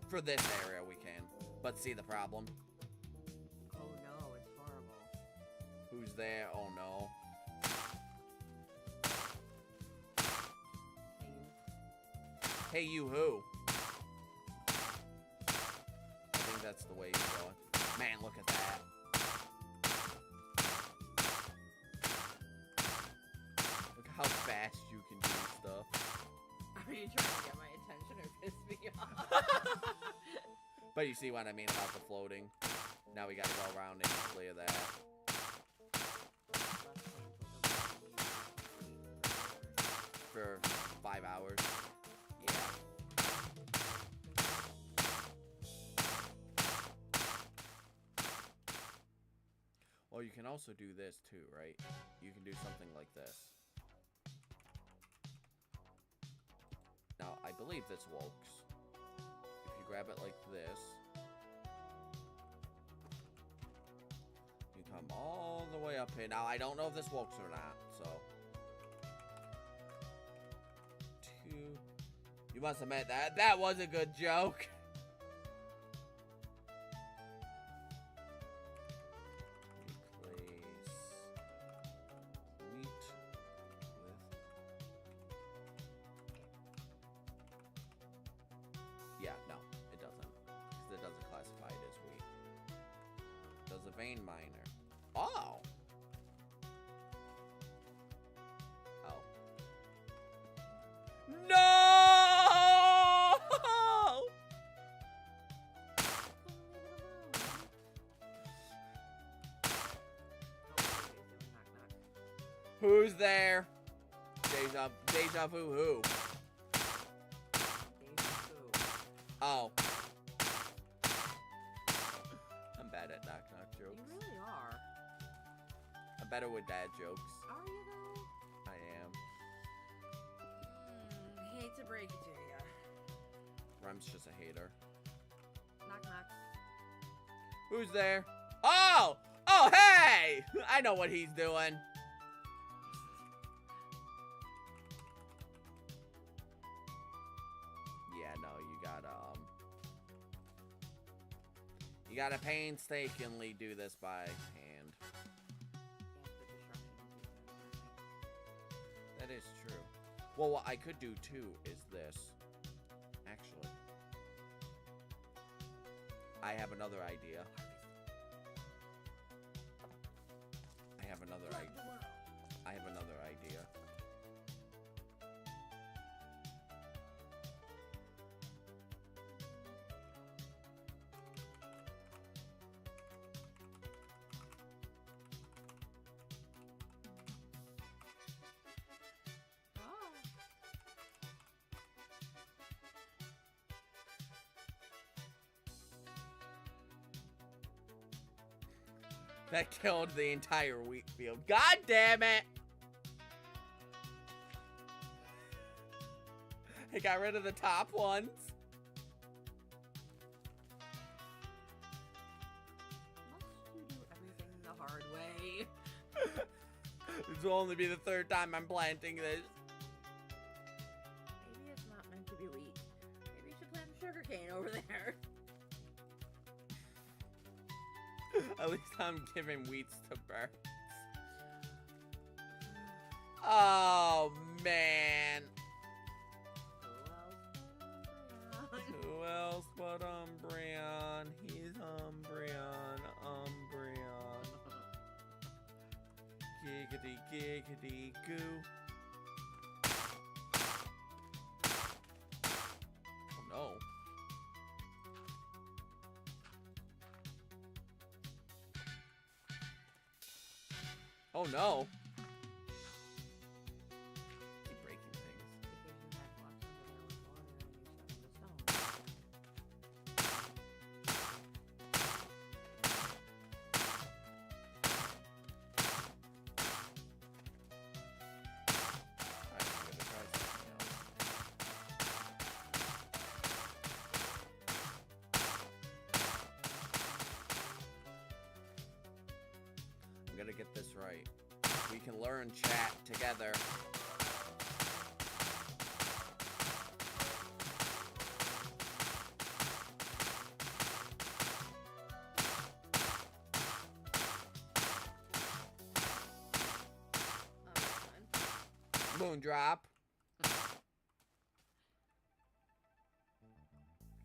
For this area we can. But see the problem? Oh no, it's horrible. Who's there? Oh no. Hey, Hey you who? I think that's the way you're going. Man, look at that. Look how fast you can do stuff. Are you trying to get my attention or piss me off? But you see what I mean about the floating. Now we gotta go around and clear that. For 5 hours. Yeah. Well, you can also do this too, right? You can do something like this. Now, I believe this works. If you grab it like this, you come all the way up here. Now, I don't know if this works or not, so. 2. You must admit that was a good joke. Yeah, no, it doesn't. Because it doesn't classify it as wheat. Does a vein miner. Oh! Oh. No! Who's there? Deja vu who? Oh. I'm bad at knock-knock jokes. You really are. I'm better with dad jokes. Are you though? I am. Hate to break it to you. Rem's just a hater. Knock knock. Who's there? Oh! Oh, hey! I know what he's doing. Yeah, no, you gotta painstakingly do this by hand. That is true. Well, what I could do too is this. Actually, I have another idea. I have another idea. That killed the entire wheat field. God damn it! I got rid of the top ones. Must you do everything the hard way? This will only be the third time I'm planting this. Maybe it's not meant to be wheat. Maybe you should plant sugarcane over there. At least I'm giving wheats to birds. Oh, man. Who else but Umbreon? He's Umbreon. Giggity, giggity, goo. Oh, no. Oh, no. Keep breaking things. Alright, I'm gonna try something else. I'm gonna get this right. We can learn chat together. Moondrop.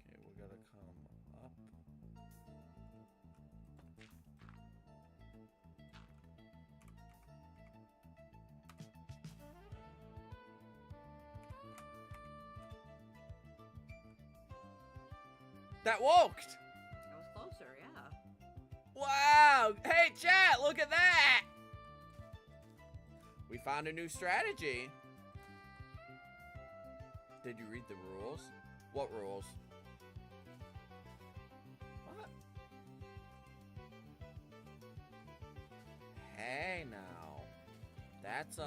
Okay, we gotta come up. That worked! That was closer, yeah. Wow! Hey, chat, look at that! We found a new strategy. Did you read the rules? What rules? What? Hey, now. That's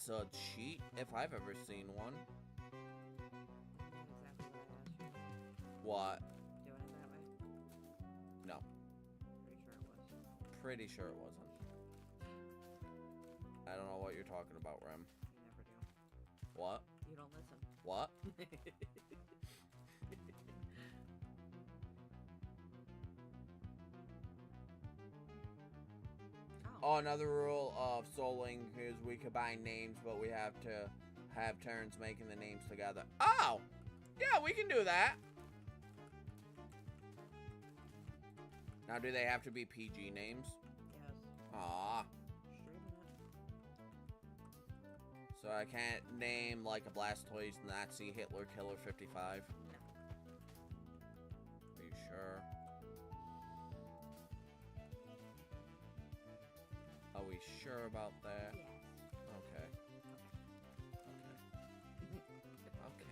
a cheat if I've ever seen one. Exactly What? what I asked you. Doing it that way? No. Pretty sure it was. Pretty sure it wasn't. I don't know what you're talking about, Rem. You never do. What? You don't listen. What? Oh, another rule of souling is we combine names, but we have to have turns making the names together. Oh! Yeah, we can do that. Now, do they have to be PG names? Yes. Aw. Streaming it. So I can't name like a Blastoise Nazi Hitler Killer 55? No. Are you sure? Are we sure about that? Yes. Okay. Okay.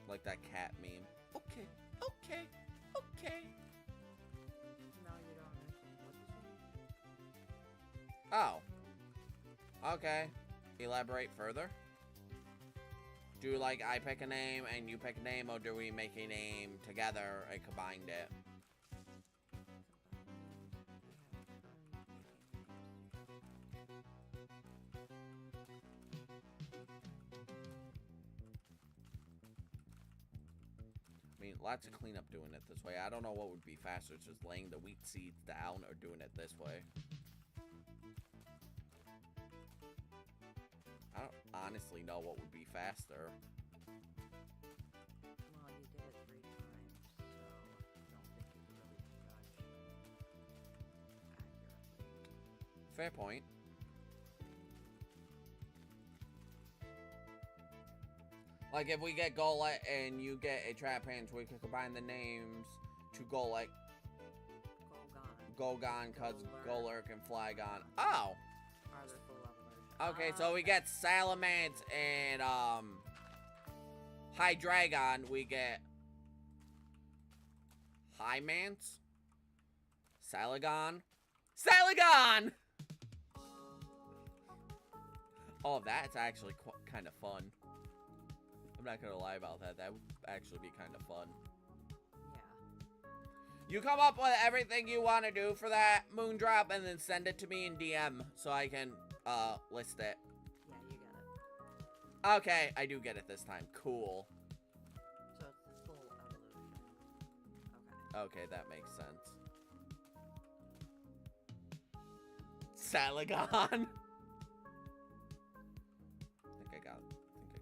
Like that cat meme. Okay. Okay. Okay. No, you don't understand what this is. Oh. Okay. Elaborate further. Do like I pick a name and you pick a name, or do we make a name together and combined it? I mean, lots of cleanup doing it this way. I don't know what would be faster, just laying the wheat seeds down or doing it this way. I don't honestly know what would be faster. Well, you did it 3 times, so I don't think you can really judge accurately. Fair point. Like, if we get Golett and you get a Trapinch, we could combine the names to Golett, Golgon, cause Golurk and Flygon. Oh! Are there full evolution? Okay, so we get Salamence and, Hydreigon. We get Hymance? Salagon? Salagon! Oh, that's actually kind of fun. I'm not gonna lie about that. That would actually be kind of fun. Yeah. You come up with everything you want to do for that Moondrop and then send it to me in DM so I can, list it. Yeah, you get it. Okay, I do get it this time. Cool. So it's the full evolution. Okay, that makes sense. Salagon! I think I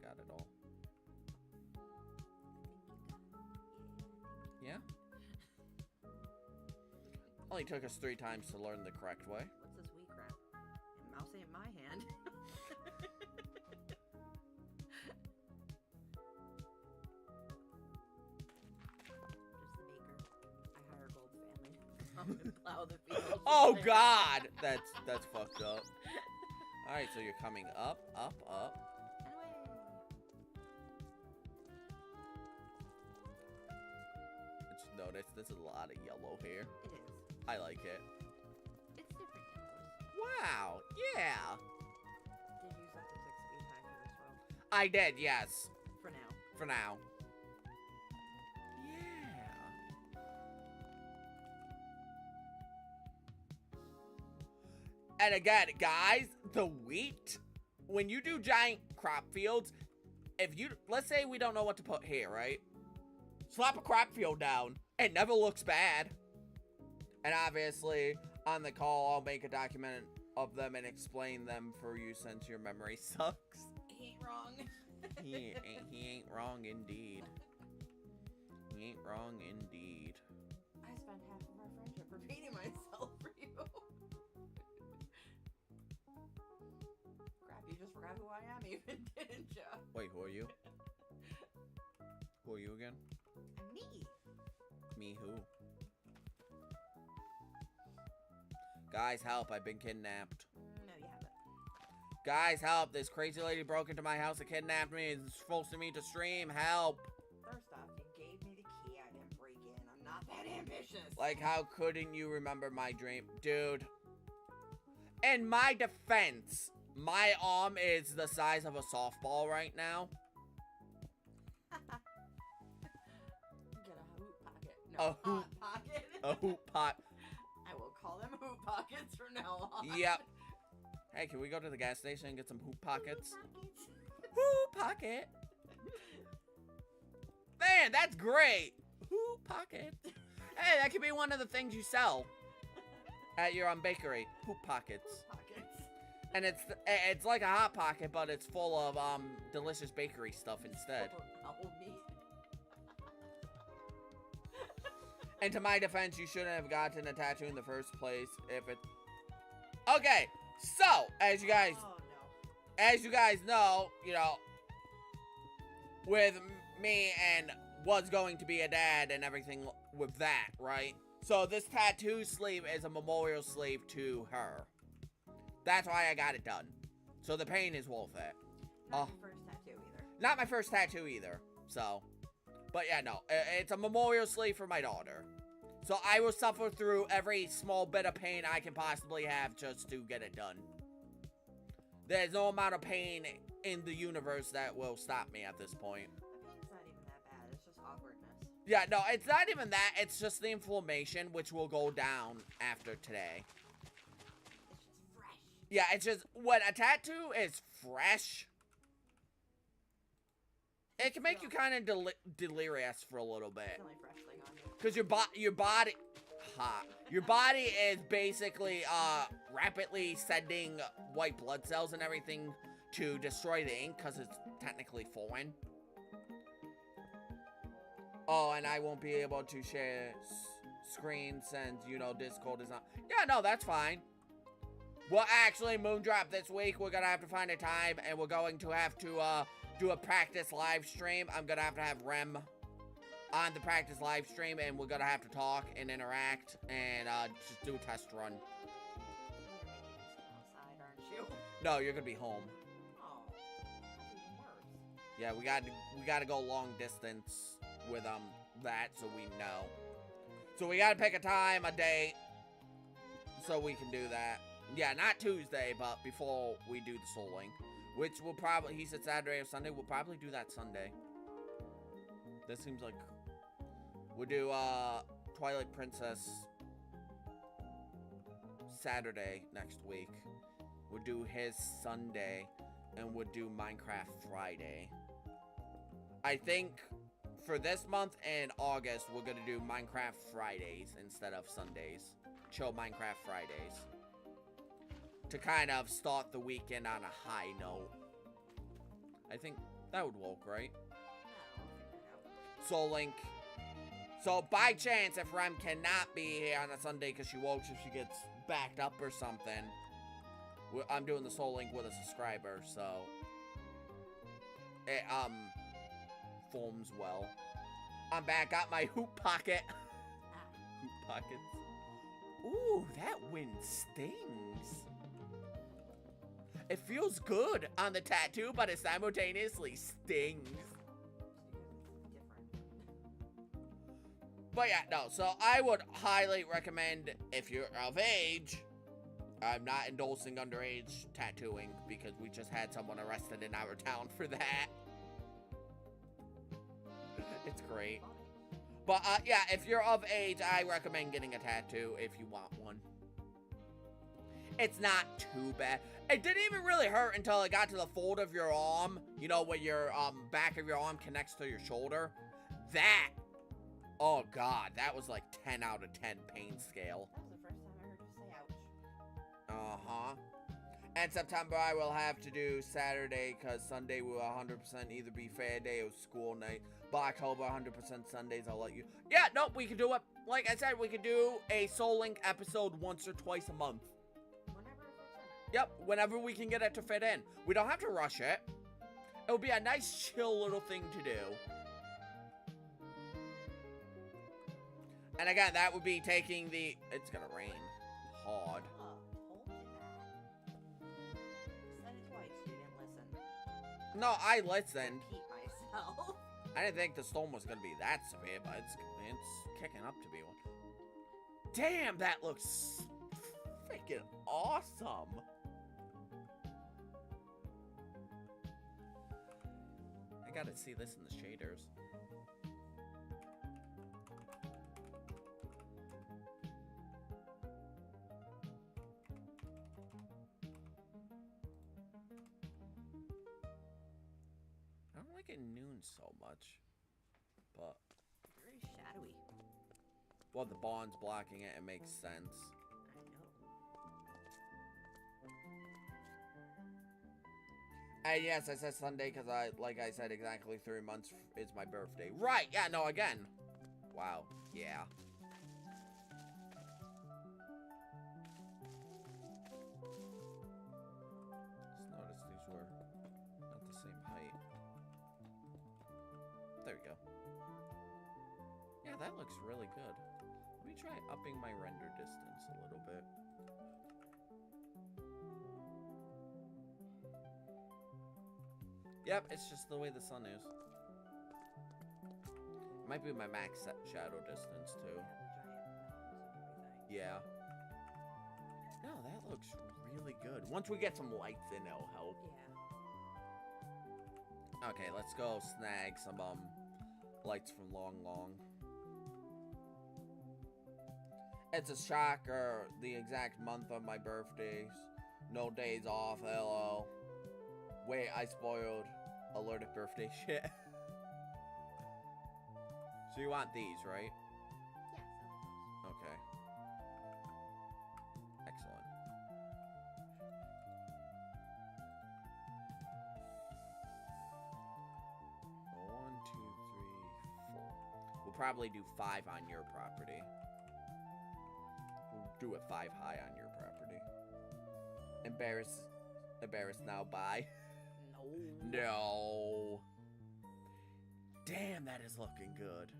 got it all. Yeah? Only took us 3 times to learn the correct way. What's this wheat crap? And mouse ain't my hand. Just the baker. I hire Gold's family to come and plow the fields. Oh god! That's fucked up. Alright, so you're coming up, up, up. I just noticed there's a lot of yellow here. It is. I like it. It's different colors. Wow, yeah. Did you set the 6 speed high for this world? I did, yes. For now. For now. Yeah. And again, guys, the wheat, when you do giant crop fields, if you, let's say we don't know what to put here, right? Slap a crop field down. It never looks bad. And obviously, on the call, I'll make a document of them and explain them for you since your memory sucks. He ain't wrong. He ain't wrong indeed. He ain't wrong indeed. I spent half of our friendship repeating myself for you. Crap, you just forgot who I am even, didn't ya? Wait, who are you? Who are you again? Me. Me who? Guys, help, I've been kidnapped. No, you haven't. Guys, help, this crazy lady broke into my house and kidnapped me and is forcing me to stream, help. First off, you gave me the key, I didn't break in. I'm not that ambitious. Like, how couldn't you remember my dream? Dude. In my defense, my arm is the size of a softball right now. Get a hoop pocket. A No, hoop- hot pocket. A hoop pot. I will call them hoop pockets from now on. Yep. Hey, can we go to the gas station and get some hoop pockets? Pockets. Hoop pocket. Man, that's great. Hoop pocket. Hey, that could be one of the things you sell at your bakery. Hoop pockets. Pockets. And it's like a hot pocket, but it's full of delicious bakery stuff instead. Owl meat. And to my defense, you shouldn't have gotten a tattoo in the first place if it... Okay, so, as you guys know, you know, with me and was going to be a dad and everything with that, right? So this tattoo sleeve is a memorial sleeve to her. That's why I got it done. So the pain is worth it. Not your first tattoo either. Not my first tattoo either, so... But yeah, no, it's a memorial sleeve for my daughter. So I will suffer through every small bit of pain I can possibly have just to get it done. There's no amount of pain in the universe that will stop me at this point. The pain's not even that bad, it's just awkwardness. Yeah, no, it's not even that. It's just the inflammation, which will go down after today. It's just fresh. Yeah, it's just, when a tattoo is fresh, it can make you kind of delirious for a little It's bit. the only fresh thing on you. Because your body is basically, rapidly sending white blood cells and everything to destroy the ink, because it's technically foreign. Oh, and I won't be able to share screen since, you know, Discord is not... Yeah, no, that's fine. Well, actually, Moondrop, this week, we're gonna have to find a time, and we're going to have to, do a practice live stream. I'm gonna have to have Rem on the practice live stream, and we're gonna have to talk and interact and just do a test run. You're making us go outside, aren't you? No, you're gonna be home. Oh, that's even worse. Yeah, we gotta go long distance with that, so we know. So we gotta pick a time, a date, so we can do that. Yeah, not Tuesday, but before we do the Soul Link. Which will probably, he said Saturday or Sunday, we'll probably do that Sunday. This seems like, we'll do, Twilight Princess Saturday next week. We'll do his Sunday, and we'll do Minecraft Friday. I think for this month and August, we're gonna do Minecraft Fridays instead of Sundays. Chill Minecraft Fridays. To kind of start the weekend on a high note. I think that would work, right? Soul Link. So by chance, if Rem cannot be here on a Sunday because she woke, if she gets backed up or something, I'm doing the Soul Link with a subscriber, so it forms well. I'm back, got my hoop pocket. Hoop pockets. Ooh, that wind stings. It feels good on the tattoo, but it simultaneously stings. But yeah, no, so I would highly recommend, if you're of age, I'm not endorsing underage tattooing, because we just had someone arrested in our town for that. It's great. But yeah, if you're of age, I recommend getting a tattoo if you want one. It's not too bad. It didn't even really hurt until I got to the fold of your arm. You know, where your back of your arm connects to your shoulder. That, oh god, that was like 10 out of 10 pain scale. That was the first time I heard you say ouch. Uh-huh. And September I will have to do Saturday, because Sunday will 100% either be fair day or school night. But October, 100% Sundays, I'll let you. Yeah, nope, we can do it. Like I said, we can do a Soul Link episode once or twice a month. Whenever it fits in. Yep, whenever we can get it to fit in. We don't have to rush it. It'll be a nice, chill little thing to do. And again, that would be taking the... It's gonna rain hard. Oh, told you that. Said it twice, you didn't listen. No, I listened. Repeat myself. I didn't think the storm was gonna be that severe, but it's kicking up to be one. Damn, that looks freaking awesome. I gotta see this in the shaders. I don't like it noon so much, but Very shadowy. well, the bond's blocking it. It makes sense. I know. And yes, I said Sunday because like I said, exactly 3 months is my birthday. Right? Yeah. No. Again. Wow. Yeah. Just noticed these were not the same height. There we go. Yeah, that looks really good. Let me try upping my render distance a little bit. Yep, it's just the way the sun is. Might be my max shadow distance too. Yeah. No, that looks really good. Once we get some lights in, it'll help. Yeah. Okay, let's go snag some lights from Long Long. It's a shocker, the exact month of my birthdays. No days off, LO. Wait, I spoiled alerted birthday shit. So you want these, right? Yeah. Okay. Excellent. One, two, three, four. We'll probably do 5 on your property. We'll do it 5 high on your property. Embarrassed now, bye. No. No. Damn, that is looking good.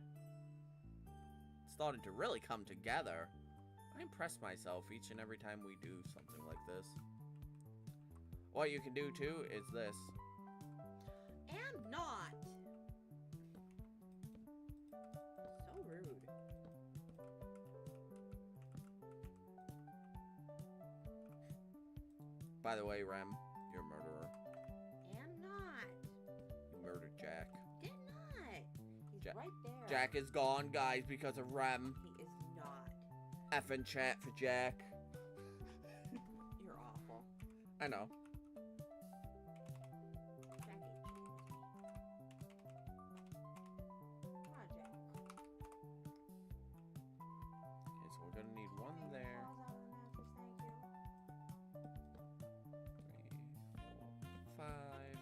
It's starting to really come together. I impress myself each and every time we do something like this. What you can do too is this. And not. So rude. By the way, Rem, you're a murderer. Am not. You murdered Jack. Did not. He's right there. Jack is gone, guys, because of Rem. He is not. Effing chat for Jack. You're awful. I know. Jackie. Come on, Jack. Okay, so we're gonna need one there. Five.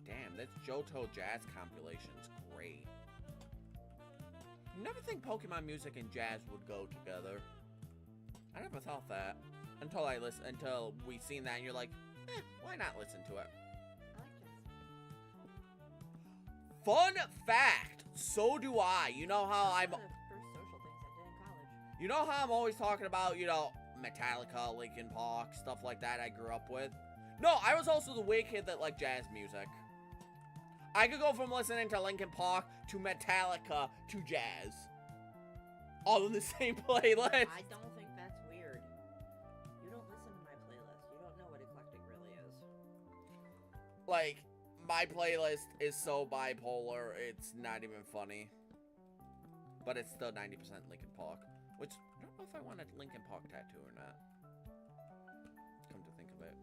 Damn, this Johto Jazz compilation's great. You never think Pokemon music and jazz would go together. I never thought that until we seen that, and you're like, why not listen to it? I like jazz. Fun fact, so do I. You know how I'm. One of the first social things I did in college. You know how I'm always talking about, you know, Metallica, Linkin Park, stuff like that I grew up with? No, I was also the weird kid that liked jazz music. I could go from listening to Linkin Park to Metallica to jazz. All in the same playlist. I don't think that's weird. You don't listen to my playlist. You don't know what eclectic really is. Like, my playlist is so bipolar, it's not even funny. But it's still 90% Linkin Park. Which, I don't know if I want a Linkin Park tattoo or not. Come to think of it.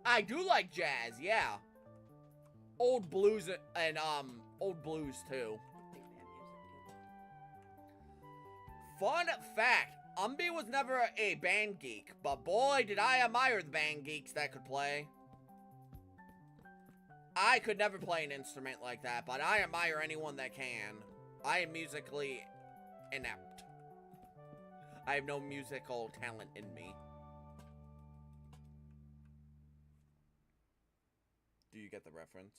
I do like jazz, yeah. Old blues and, old blues too. Big band music too. Fun fact, Umbi was never a band geek, but boy did I admire the band geeks that could play. I could never play an instrument like that, but I admire anyone that can. I am musically inept. I have no musical talent in me. Do you get the reference?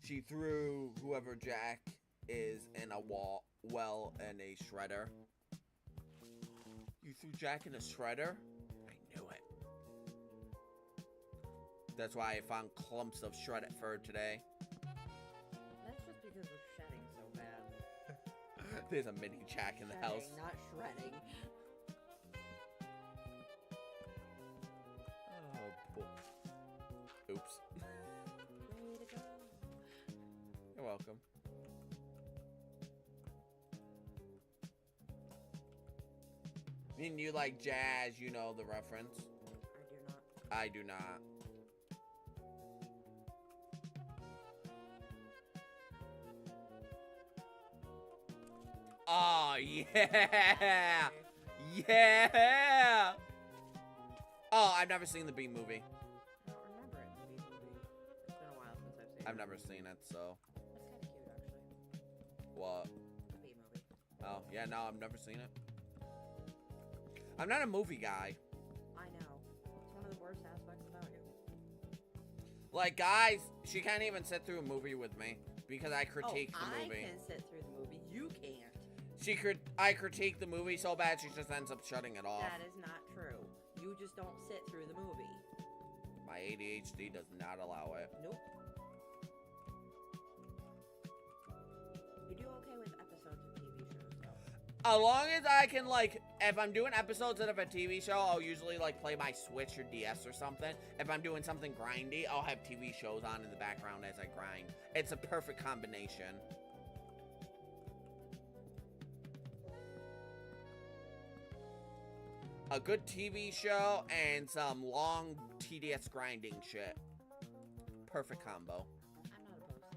She threw whoever Jack is in a well in a shredder. You threw Jack in a shredder? I knew it. That's why I found clumps of shredded fur today. That's just because we're shedding so bad. There's a mini Jack in the Shedding, house. not shredding. Oh, boy. Oops. Way to go. You're welcome. And you like jazz, you know the reference. I do not. I do not. Oh, yeah! Yeah! Oh, I've never seen the Bee movie. I don't remember it. The Bee movie. It's been a while since I've seen it. I've never seen it, so. It's kind of cute, actually. What? The Bee movie. Oh, yeah, no, I've never seen it. I'm not a movie guy. I know. It's one of the worst aspects about you. Like, guys, she can't even sit through a movie with me because I critique the movie. I can sit through the movie. You can't. I critique the movie so bad she just ends up shutting it off. That is not true. You just don't sit through the movie. My ADHD does not allow it. Nope. You do okay with episodes of TV shows, though. As long as I can, like, if I'm doing episodes of a TV show, I'll usually, like, play my Switch or DS or something. If I'm doing something grindy, I'll have TV shows on in the background as I grind. It's a perfect combination. A good TV show and some long, tedious grinding shit. Perfect combo. I'm not opposed to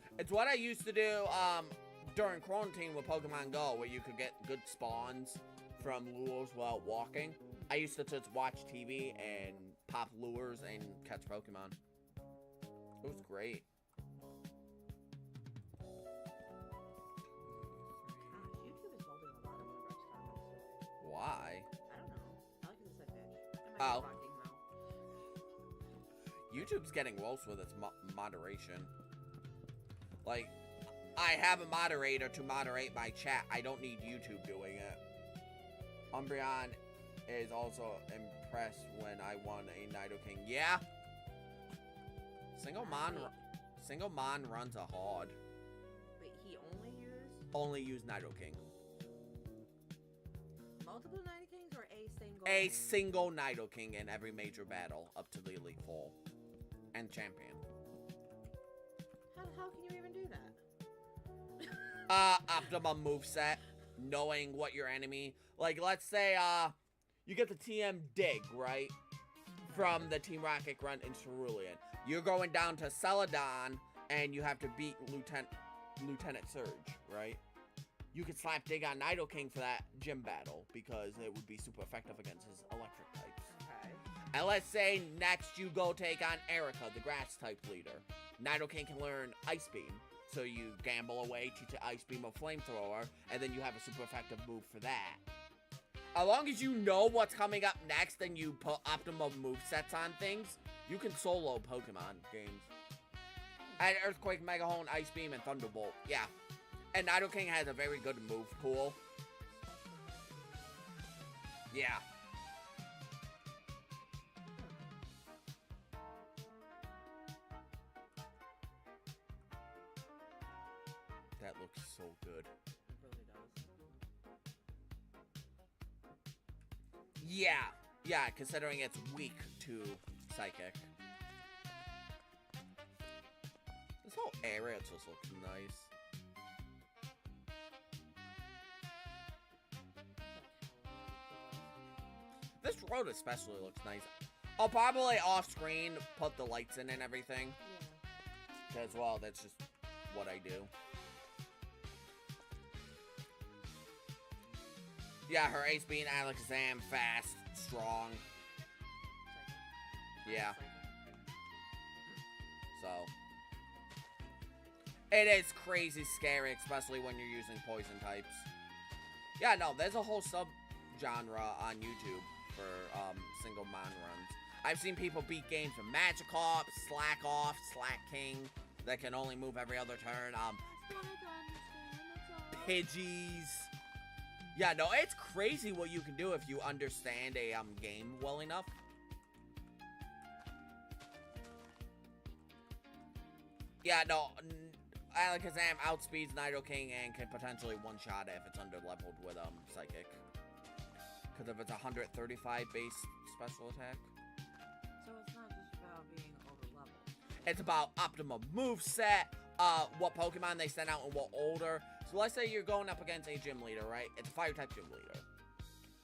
that. It's what I used to do during quarantine with Pokemon Go, where you could get good spawns from lures while walking. I used to just watch TV and pop lures and catch Pokemon. It was great. Gosh, YouTube is holding a lot of Rex comments today. Why? I don't know. I like it said bitch. I might Oh. be talking though. YouTube's getting worse with its moderation. Like, I have a moderator to moderate my chat. I don't need YouTube doing it. Umbreon is also impressed when I won a Nido King. Yeah, Single Mon runs a hard. Wait, he Only used Nido King. multiple Night Kings or a single? A single Nido King in every major battle up to the Elite Four. And Champion. How can you even do that? Optimum moveset. Knowing what your enemy... Like, let's say, you get the TM Dig, right? From the Team Rocket Grunt in Cerulean. You're going down to Celadon, and you have to beat Lieutenant Surge, right? You could slap Dig on Nido King for that gym battle, because it would be super effective against his electric types. Okay. And let's say next you go take on Erica, the grass type leader. Nido King can learn Ice Beam. So you gamble away, teach an Ice Beam or Flamethrower, and then you have a super effective move for that. As long as you know what's coming up next and you put optimum movesets on things, you can solo Pokemon games. And Earthquake, Mega Hone, Ice Beam, and Thunderbolt. Yeah. And Nido King has a very good move pool. Yeah. That looks so good. It really does. Yeah. Yeah, considering it's weak to Psychic. This whole area just looks nice. This road especially looks nice. I'll probably off screen put the lights in and everything. Yeah. As well, that's just what I do. Yeah, her ace being Alakazam, fast, strong. Yeah. So. It is crazy scary, especially when you're using poison types. Yeah, no, there's a whole sub-genre on YouTube for single Mon runs. I've seen people beat games with Magikarp, Slack King, that can only move every other turn, Pidgeys. Yeah, no, it's crazy what you can do if you understand a game well enough. Yeah, no, Alakazam outspeeds Nido King and can potentially one-shot it if it's under-leveled with Psychic. Because if it's 135 base special attack. So it's not just about being over-leveled. It's about optimum moveset, what Pokemon they send out in what order. So let's say you're going up against a gym leader, right? It's a fire-type gym leader.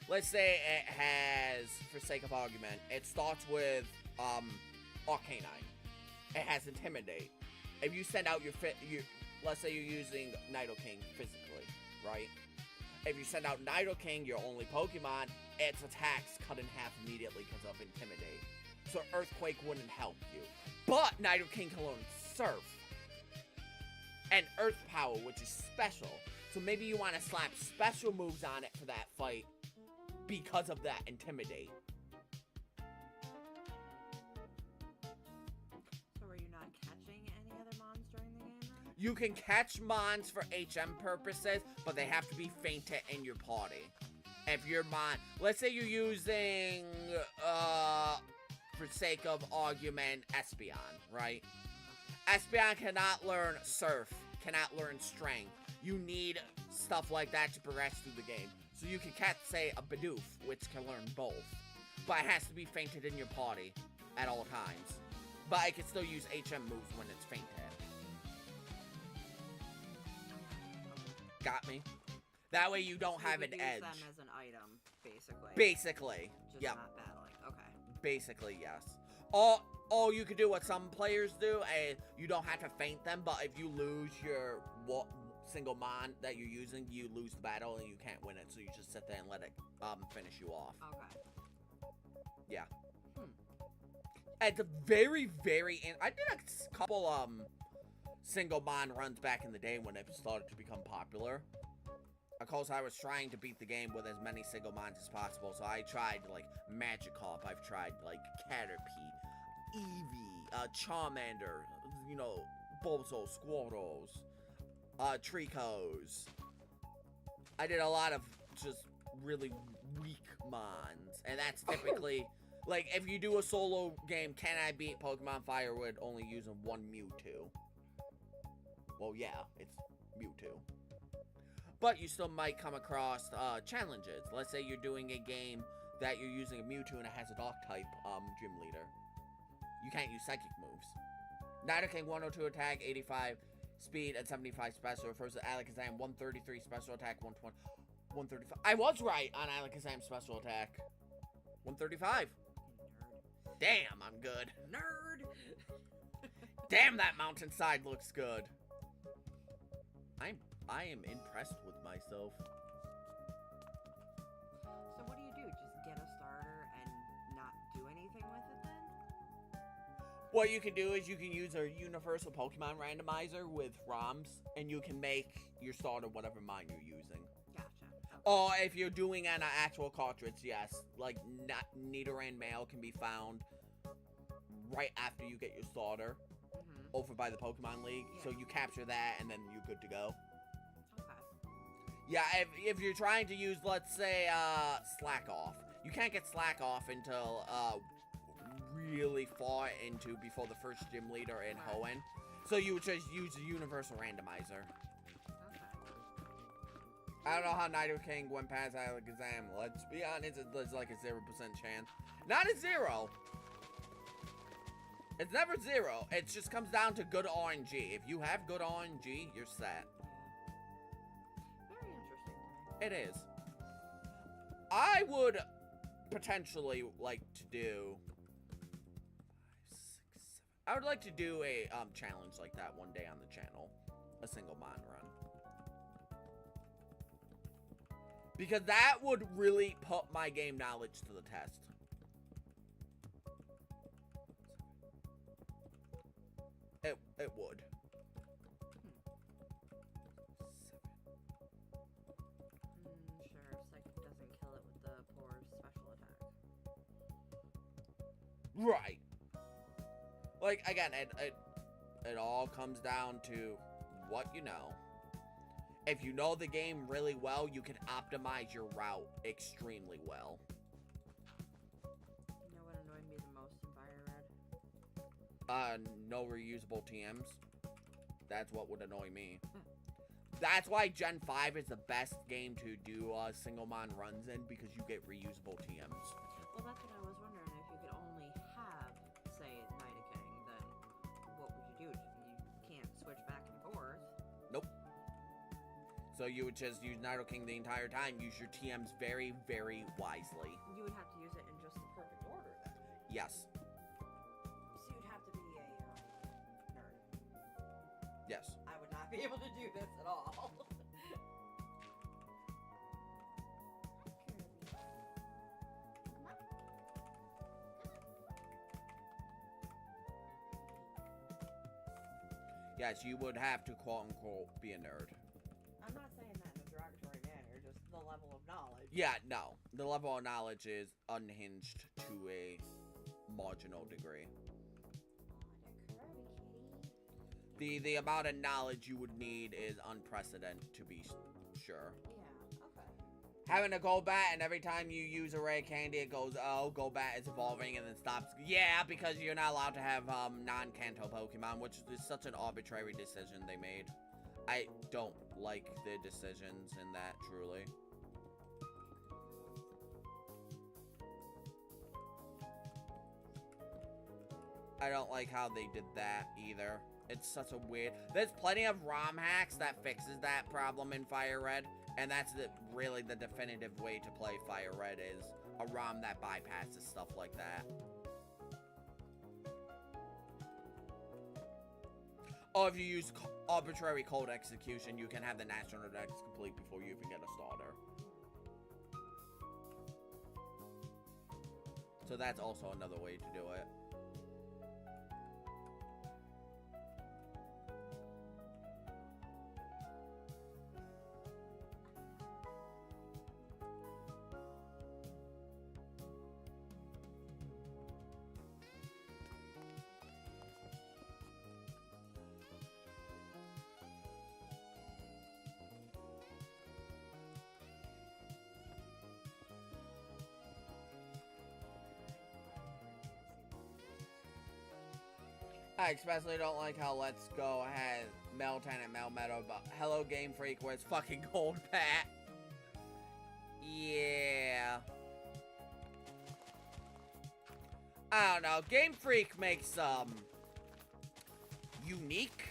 Let's say it has, for sake of argument, it starts with Arcanine. It has Intimidate. If you send out your let's say you're using Nido King physically, right? If you send out Nido King, your only Pokemon, its attacks cut in half immediately because of Intimidate. So Earthquake wouldn't help you. But Nido King can learn Surf. And Earth Power, which is special. So maybe you want to slap special moves on it for that fight because of that Intimidate. So are you not catching any other mons during the game then? You can catch mons for HM purposes, but they have to be fainted in your party. If your mon, let's say you're using, for sake of argument, Espeon, right? Espeon cannot learn Surf, cannot learn Strength. You need stuff like that to progress through the game. So you can catch, say, a Bidoof, which can learn both. But it has to be fainted in your party at all times. But it can still use HM moves when it's fainted. Got me? That way you don't have an edge. Use them as an item, basically. Basically. Just Yep. not battling. Okay. Basically, yes. Or you could do what some players do, and you don't have to feint them, but if you lose your single mon that you're using, you lose the battle and you can't win it, so you just sit there and let it finish you off. Okay. Yeah. At the very, I did a couple single mon runs back in the day when it started to become popular. Of course, I was trying to beat the game with as many single mons as possible, so I tried, like, Magikarp, I've tried, like, Caterpie, Eevee, Charmander, you know, Bulbasaur, Squirtles, Tricos. I did a lot of just really weak mons, and that's typically, Like, if you do a solo game, can I beat Pokemon Fire with only using one Mewtwo? Well, yeah, it's Mewtwo. But you still might come across challenges. Let's say you're doing a game that you're using a Mewtwo and it has a Dark-type gym leader. You can't use Psychic moves. Nidoking 102 attack, 85 speed, and 75 special. Refers to Alakazam, 133 special attack, 120, 135. I was right on Alakazam special attack. 135. Nerd. Damn, I'm good. Nerd! Damn, that mountainside looks good. I am impressed with myself. So what do? Just get a starter and not do anything with it then? What you can do is you can use a universal Pokemon randomizer with ROMs, and you can make your starter whatever mine you're using. Gotcha. Okay. Or if you're doing an actual cartridge, yes. Like, Nidoran Male can be found right after you get your starter over by the Pokemon League. Yeah. So you capture that, and then you're good to go. Okay. Yeah, if you're trying to use, let's say, Slack Off. You can't get Slack Off until, really far into before the first gym leader in Right. Hoenn. So you would just use a universal randomizer. Okay. I don't know how Nidoking went past Alakazam. Let's be honest, there's like a 0% chance. Not a 0. It's never 0. It just comes down to good RNG. If you have good RNG, you're set. Very interesting to me. It is. I would potentially like to do... 5, 6, 7. I would like to do a challenge like that one day on the channel. A single mon run. Because that would really put my game knowledge to the test. It would. 7. Sure, Psychic doesn't kill it with the poor special attack. Right. Like, again, it all comes down to what you know. If you know the game really well, you can optimize your route extremely well. You know what annoyed me the most in Fire Red? No reusable TMs. That's what would annoy me. That's why Gen 5 is the best game to do single mon runs in, because you get reusable TMs. Well, that's what I was wondering. If you could only have, say, Nidoking, then what would you do? You can't switch back and forth. Nope. So you would just use Nidoking the entire time. Use your TMs very, very wisely. You would have to use it in just the perfect order, then. Yes. So you'd have to be a nerd. Yes. I would not be able to do this at all. Yes, you would have to quote-unquote be a nerd. I'm not saying that in a derogatory manner, just the level of knowledge. Yeah, no. The level of knowledge is unhinged to a marginal degree. The amount of knowledge you would need is unprecedented, to be sure. Yeah, okay. Having a Golbat, and every time you use a rare candy, it goes, oh, Golbat is evolving, and then stops. Yeah, because you're not allowed to have non-Kanto Pokemon, which is such an arbitrary decision they made. I don't like the decisions in that, truly. I don't like how they did that, either. It's such a weird... There's plenty of ROM hacks that fixes that problem in Fire Red, and that's really the definitive way to play Fire Red, is a ROM that bypasses stuff like that. Or if you use arbitrary code execution, you can have the National Dex complete before you even get a starter. So that's also another way to do it. I especially don't like how Let's Go had Meltan and Melmetal, but Hello Game Freak was fucking gold, Pat. Yeah. I don't know. Game Freak makes, unique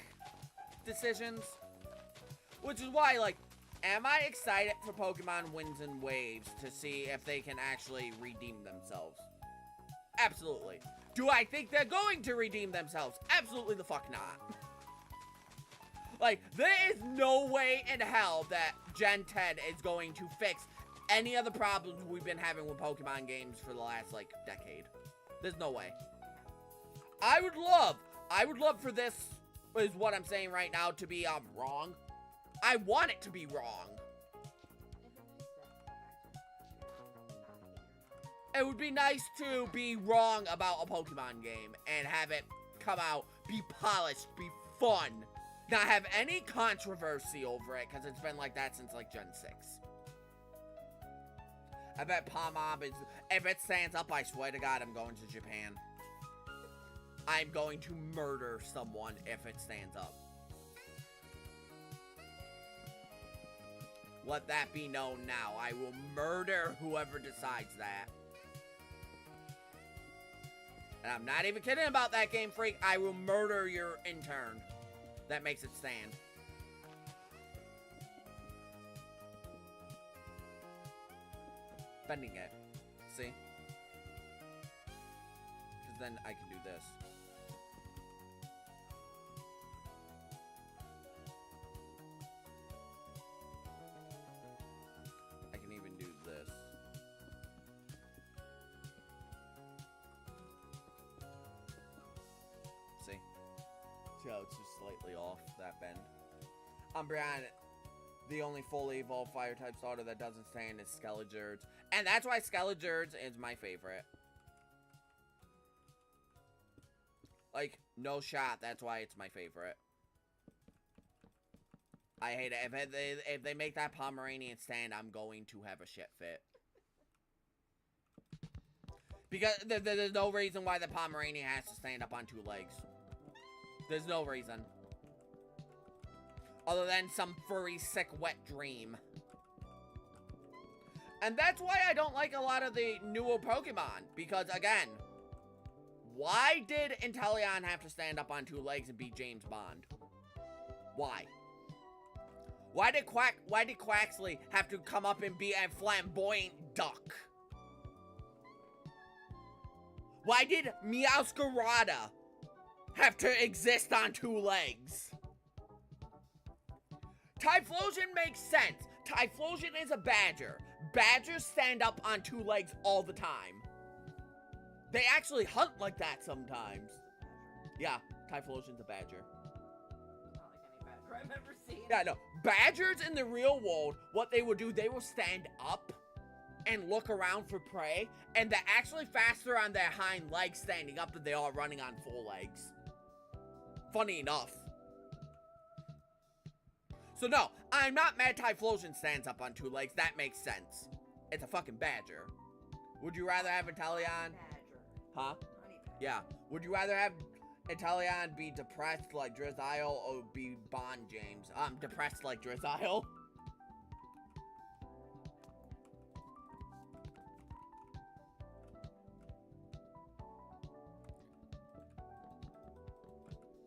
decisions. Which is why, like, am I excited for Pokemon Winds and Waves to see if they can actually redeem themselves? Absolutely. Do I think they're going to redeem themselves? Absolutely the fuck not. Like, there is no way in hell that Gen 10 is going to fix any of the problems we've been having with Pokemon games for the last, like, decade. There's no way. I would love for this, is what I'm saying right now, to be, wrong. I want it to be wrong. It would be nice to be wrong about a Pokemon game and have it come out, be polished, be fun, not have any controversy over it, because it's been like that since, like, Gen 6. I bet Palmom is, if it stands up, I swear to God, I'm going to Japan. I'm going to murder someone if it stands up. Let that be known now. I will murder whoever decides that. And I'm not even kidding about that, Game Freak. I will murder your intern that makes it stand. Bending it. See? Because then I can do this. I can even do this. See? See how it's just slightly off that bend? Umbreon, the only fully evolved fire-type starter that doesn't stand is Skelligers. And that's why Skelligers is my favorite. Like, no shot, that's why it's my favorite. I hate it. If they make that Pomeranian stand, I'm going to have a shit fit. Because there's no reason why the Pomeranian has to stand up on 2 legs. There's no reason. Other than some furry, sick, wet dream. And that's why I don't like a lot of the newer Pokemon. Because, again, why did Inteleon have to stand up on 2 legs and beat James Bond? Why? Why did Quaxley have to come up and be a flamboyant duck? Why did Meowscarada have to exist on 2 legs? Typhlosion makes sense. Typhlosion is a badger. Badgers stand up on 2 legs all the time. They actually hunt like that sometimes. Yeah, Typhlosion's a badger. Not like any badger I've ever seen. Yeah, no. Badgers in the real world, what they would do, they will stand up and look around for prey, and they're actually faster on their hind legs standing up than they are running on 4 legs. Funny enough. So no, I'm not mad Typhlosion stands up on 2 legs. That makes sense. It's a fucking badger. Would you rather have Inteleon? Badger. Huh? Honey badger. Yeah. Would you rather have Inteleon be depressed like Drizzile or be Bond James? Depressed like Drizzile.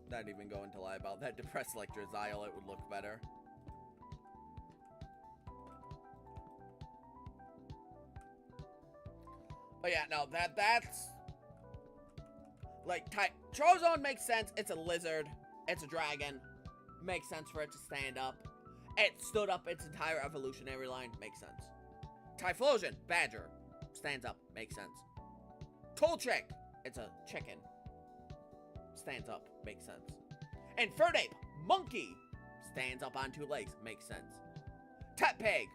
Not even going to lie about that. Depressed like Drizzile, it would look better. But yeah, no, that's... Like, Charizard makes sense. It's a lizard. It's a dragon. Makes sense for it to stand up. It stood up its entire evolutionary line. Makes sense. Typhlosion, badger. Stands up. Makes sense. Tolchic. It's a chicken. Stands up. Makes sense. And Ferdape, monkey. Stands up on 2 legs. Makes sense. Tepig.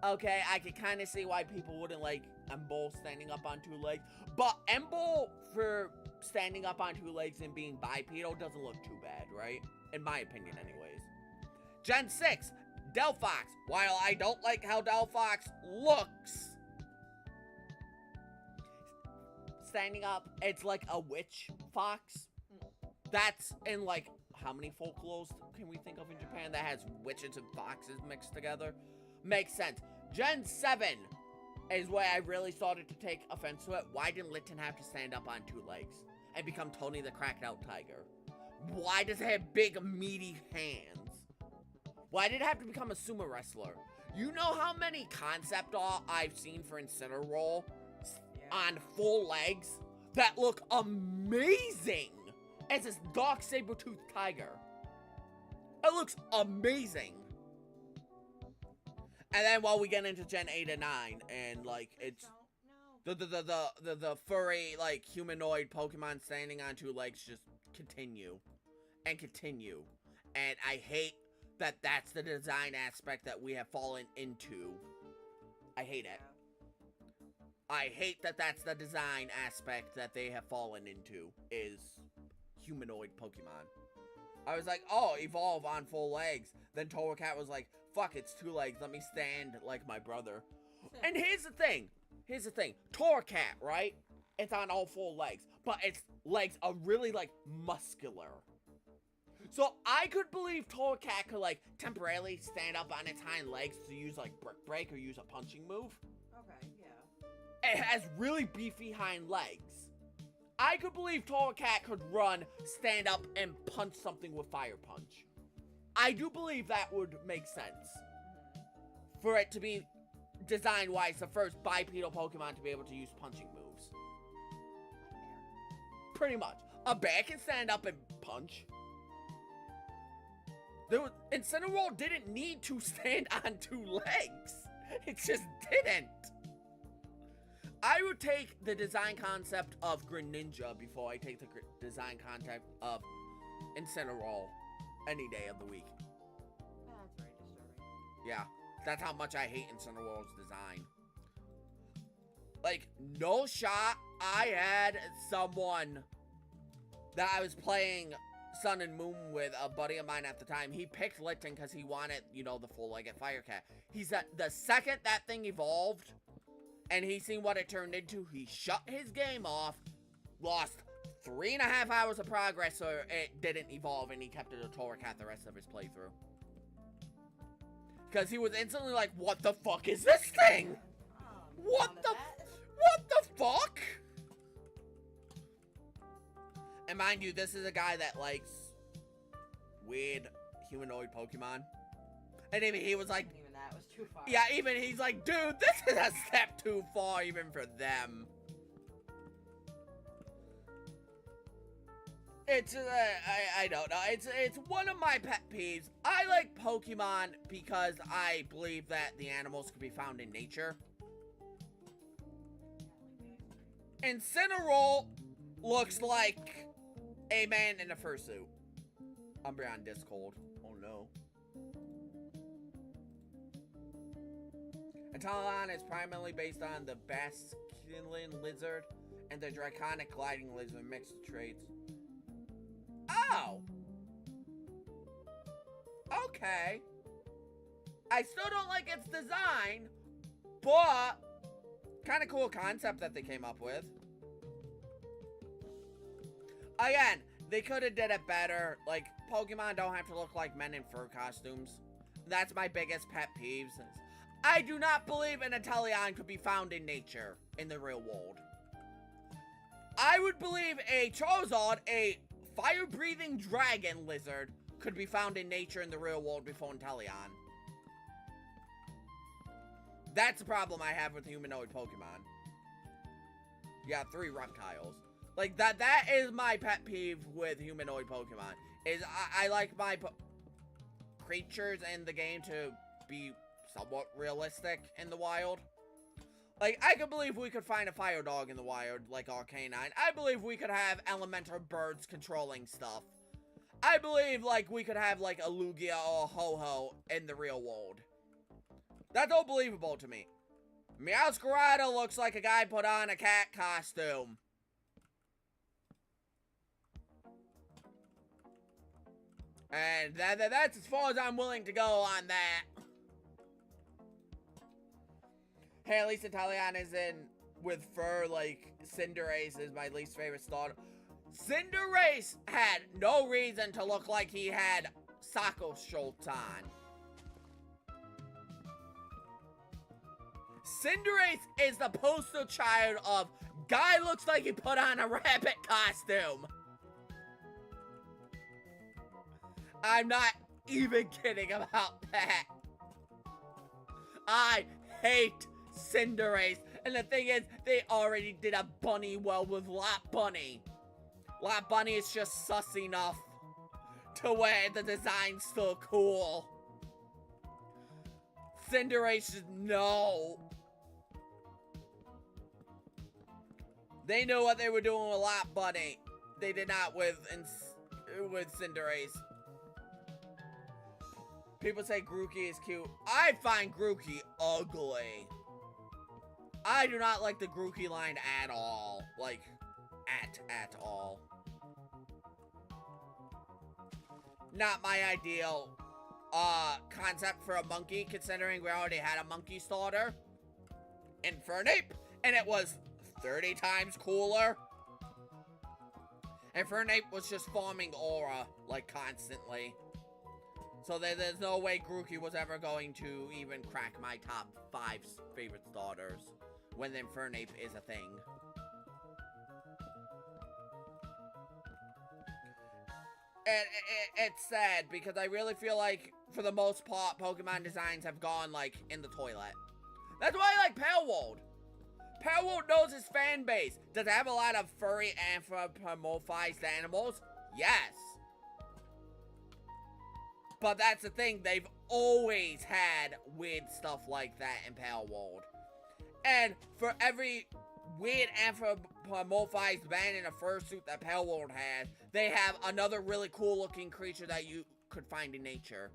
Okay, I can kind of see why people wouldn't like Embowl standing up on 2 legs. But Embowl for standing up on 2 legs and being bipedal doesn't look too bad, right? In my opinion, anyways. Gen 6, Delphox. While I don't like how Delphox looks, standing up, it's like a witch fox. that's in, like, how many folklores can we think of in Japan that has witches and foxes mixed together? Makes sense. Gen 7 is where I really started to take offense to it. Why didn't Litten have to stand up on 2 legs and become Tony the Cracked Out Tiger? Why does it have big, meaty hands? Why did it have to become a sumo wrestler? You know how many concept art I've seen for Incineroar on full legs that look amazing as this dark saber-toothed tiger? It looks amazing. And then while we get into Gen 8 and 9, and like it's the furry like humanoid Pokemon standing on 2 legs just continue and continue, and I hate that that's the design aspect that we have fallen into. I hate it. I hate that that's the design aspect that they have fallen into, is humanoid Pokemon. I was like, oh, evolve on full legs. Then Torracat was like, fuck, it's 2 legs. Let me stand like my brother. And here's the thing. Torracat, right? It's on all 4 legs. But its legs are really, like, muscular. So I could believe Torracat could, like, temporarily stand up on its hind legs to use, like, Brick Break or use a punching move. Okay, yeah. It has really beefy hind legs. I could believe Torracat could run, stand up, and punch something with Fire Punch. I do believe that would make sense. For it to be, design-wise, the first bipedal Pokemon to be able to use punching moves. Pretty much. A bear can stand up and punch. Incineroar didn't need to stand on 2 legs. It just didn't. I would take the design concept of Greninja before I take the design concept of Incineroar any day of the week. That's very disturbing. Yeah, that's how much I hate Incineroar's design. Like, no shot, I had someone that I was playing Sun and Moon with, a buddy of mine at the time. He picked Litten because he wanted, you know, the full-legged Firecat. He said the second that thing evolved, and he seen what it turned into, he shut his game off, lost 3.5 hours of progress so it didn't evolve, and he kept it a Torracat the rest of his playthrough. Because he was instantly like, what the fuck is this thing? What the fuck? And mind you, this is a guy that likes weird humanoid Pokemon. And even he was like, even that was too far. yeah, even he's like, dude, this is a step too far even for them. It's, I don't know. It's one of my pet peeves. I like Pokemon because I believe that the animals can be found in nature. Incineroar looks like a man in a fursuit. Umbreon Discord. Oh no. Talon is primarily based on the Basculin lizard and the Draconic gliding lizard mixed traits. Oh! Okay. I still don't like its design, but kind of cool concept that they came up with. Again, they could have did it better. Like, Pokemon don't have to look like men in fur costumes. That's my biggest pet peeve. I do not believe an Inteleon could be found in nature, in the real world. I would believe a Charizard, a fire-breathing dragon lizard, could be found in nature in the real world before Inteleon. That's the problem I have with humanoid Pokemon. Yeah, 3 reptiles. Like, that is my pet peeve with humanoid Pokemon. Is I like my creatures in the game to be somewhat realistic in the wild. Like, I could believe we could find a fire dog in the wild, like Arcanine. I believe we could have elemental birds controlling stuff. I believe, like, we could have, like, a Lugia or a Ho-Ho in the real world. That's all believable to me. Meowscarada looks like a guy put on a cat costume. And that's as far as I'm willing to go on that. Hey, at least Inteleon is in with fur, like, Cinderace is my least favorite starter. Cinderace had no reason to look like he had soccer shorts on. Cinderace is the poster child of guy looks like he put on a rabbit costume. I'm not even kidding about that. I hate Cinderace. And the thing is, they already did a bunny well with Lot Bunny. Lot Bunny is just sus enough to where the design's still cool. Cinderace, no. They knew what they were doing with Lot Bunny. They did not with Cinderace. People say Grookey is cute. I find Grookey ugly. I do not like the Grookey line at all. Like, at all. Not my ideal concept for a monkey, considering we already had a monkey starter. Infernape, and it was 30 times cooler. Infernape was just farming aura, like, constantly. So there's no way Grookey was ever going to even crack my top 5 favorite starters when Infernape is a thing. And it's sad because I really feel like, for the most part, Pokemon designs have gone, like, in the toilet. That's why I like Palworld. Palworld knows his fan base. Does it have a lot of furry anthropomorphized animals? Yes. But that's the thing, they've always had weird stuff like that in Palworld. And for every weird anthropomorphized man in a fursuit that Palworld has, they have another really cool looking creature that you could find in nature.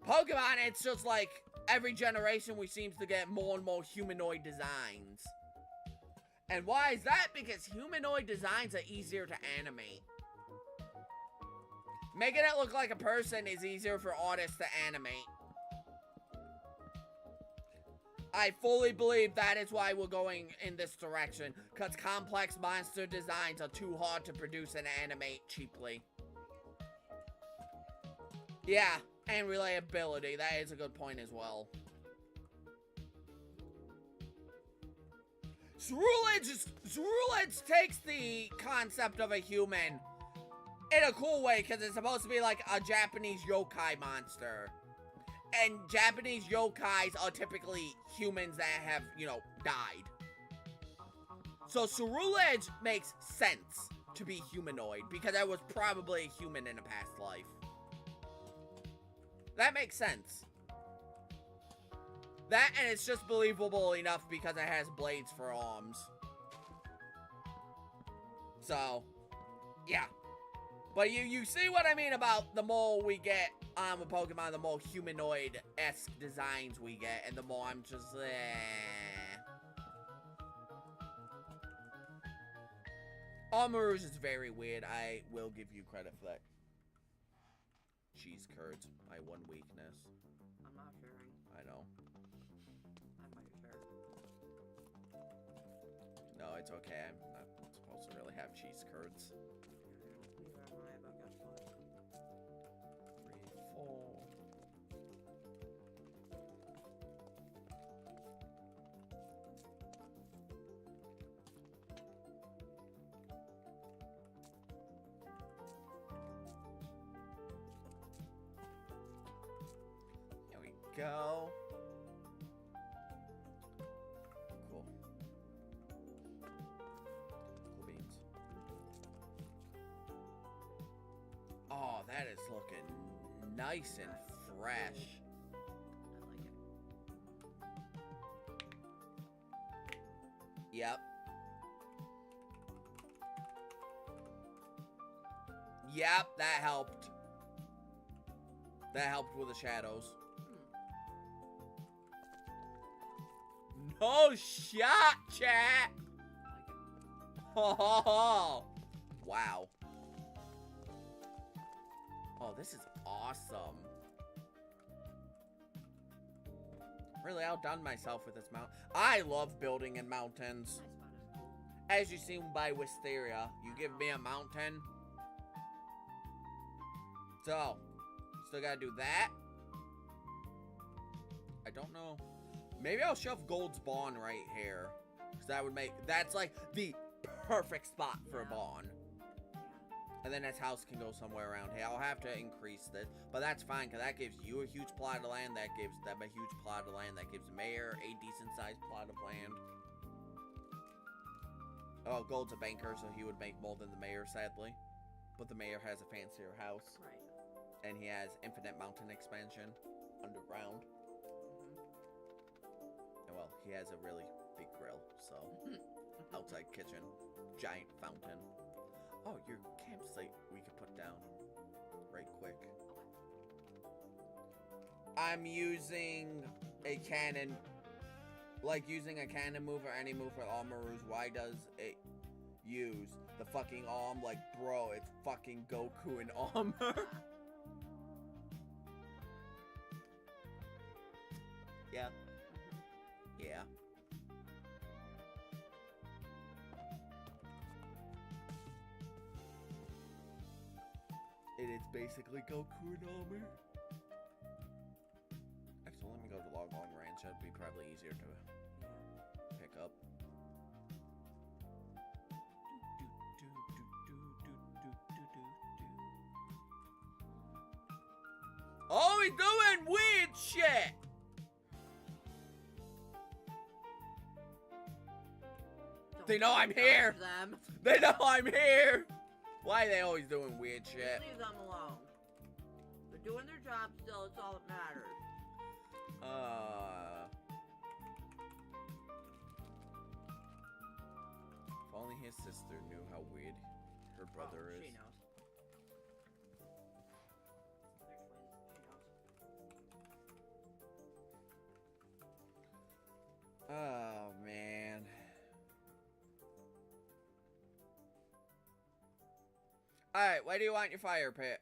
Pokemon, it's just like every generation we seem to get more and more humanoid designs. And why is that? Because humanoid designs are easier to animate. Making it look like a person is easier for artists to animate. I fully believe that is why we're going in this direction, because complex monster designs are too hard to produce and animate cheaply. Yeah, and relatability, that is a good point as well. Ceruledge takes the concept of a human in a cool way, because it's supposed to be like a Japanese yokai monster. And Japanese yokais are typically humans that have, you know, died. So Ceruledge makes sense to be humanoid, because I was probably a human in a past life. That makes sense. That, and it's just believable enough because it has blades for arms. So, yeah. But you see what I mean about the more we get on with Pokemon, the more humanoid-esque designs we get, and the more I'm just, Armarouge is very weird. I will give you credit for that. Cheese curds, my one weakness. I'm not sharing. I know. I thought you shared. No, it's okay. I'm not supposed to really have cheese curds. 3, 4. There we go. Cool. Cool beans. Oh, that is looking nice and fresh. I like it. Yep. Yep, that helped. That helped with the shadows. No shot, chat! Oh, wow. Oh, this is awesome. Really outdone myself with this mount. I love building in mountains. My spot is cool. As you seen by Wisteria, you give me a mountain. So, still gotta do that. I don't know. Maybe I'll shove Gold's Bond right here. Because that would make, that's like the perfect spot for a Bond. And then his house can go somewhere around here. I'll have to increase this, but that's fine, because that gives you a huge plot of land. That gives them a huge plot of land. That gives Mayor a decent-sized plot of land. Oh, Gold's a banker, so he would make more than the Mayor, sadly. But the Mayor has a fancier house. Right. And he has infinite mountain expansion underground. And well, he has a really big grill, so outside kitchen, giant fountain. Oh, your campsite we could put down right quick. I'm using a cannon, like using a cannon move or any move with Armorus. Why does it use the fucking arm? Like, bro, it's fucking Goku in armor. Yeah. Yeah. It is basically Goku in armor. Actually, let me go to Long Ranch. That'd be probably easier to pick up. Oh, he's doing weird shit! They know I'm here! Them. They know I'm here! Why are they always doing weird shit? Leave them alone. They're doing their job still, it's all that matters. If only his sister knew how weird her brother is. She knows. They're twins, she knows. Oh, man. Alright, where do you want your fire pit?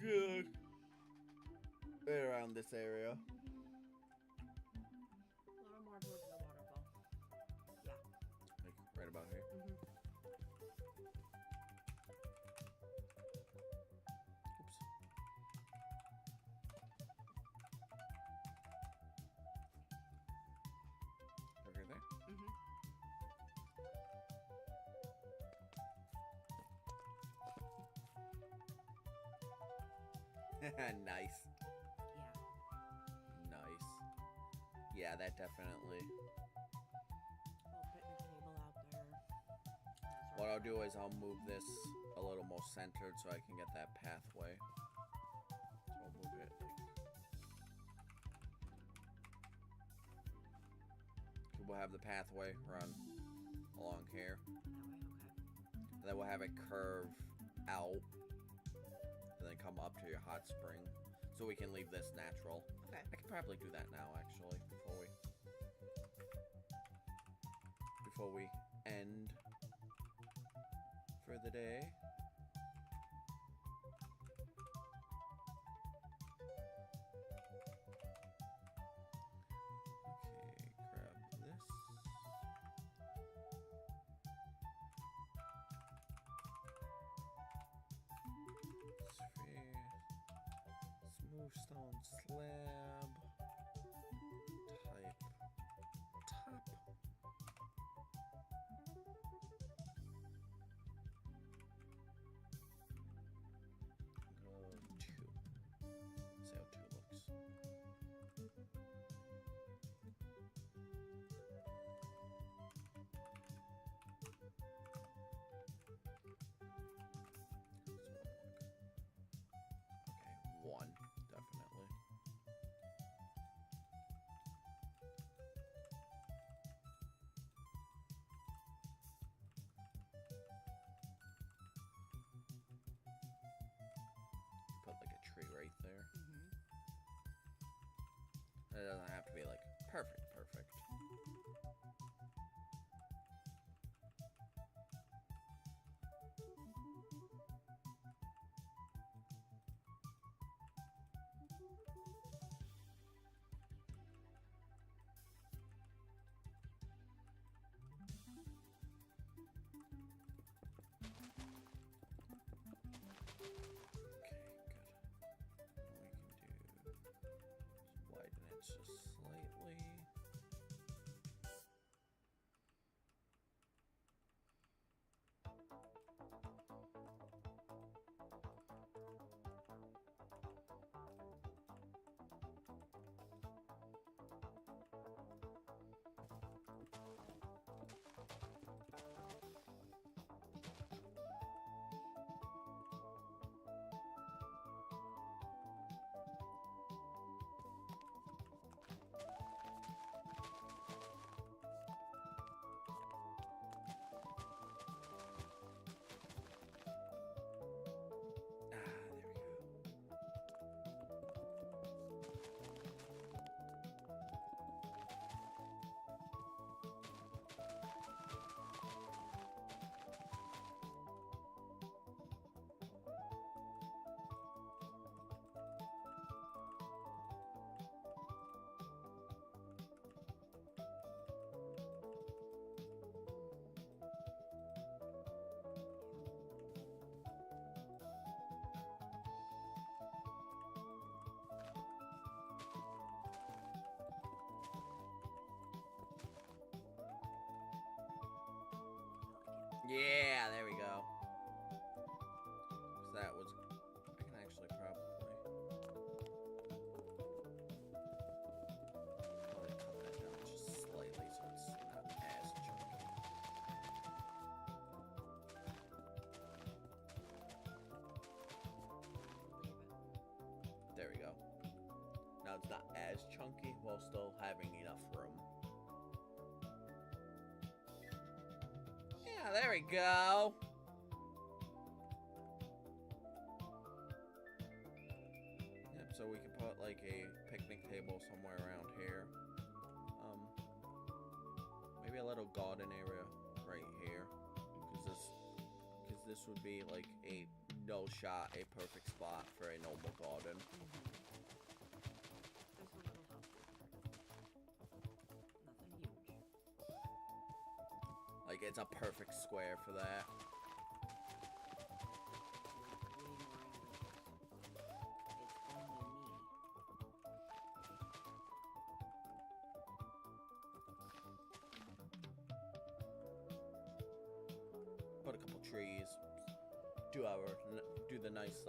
Good. Right around this area. A little more towards the waterfall. Yeah. Like, right about here. Oops. Over there? Nice. Yeah. Nice. Yeah, that definitely. Little picnic table out there. What I'll do is I'll move this a little more centered so I can get that pathway. So I'll move it. We'll have the pathway run along here. That way, okay. And then we'll have it curve out. And then come up to your hot spring. So we can leave this natural. Okay. I could probably do that now, actually, before we end for the day. Okay, grab this. Sphere. Smooth stone slab. Type top. Go 2. See how 2 looks. Okay, 1, definitely. Put like a tree right there. It doesn't have to be like perfect. Let's just slightly. Yeah, there we go. So that was. I can actually probably cut that down just slightly so it's not as chunky. There we go. Now it's not as chunky while still having enough room. Yeah, there we go. Yep, so we can put like a picnic table somewhere around here. Maybe a little garden area right here, because this would be like a no shot, a perfect spot for a normal garden. Like, it's a perfect square for that. Put a couple trees. Do the nice,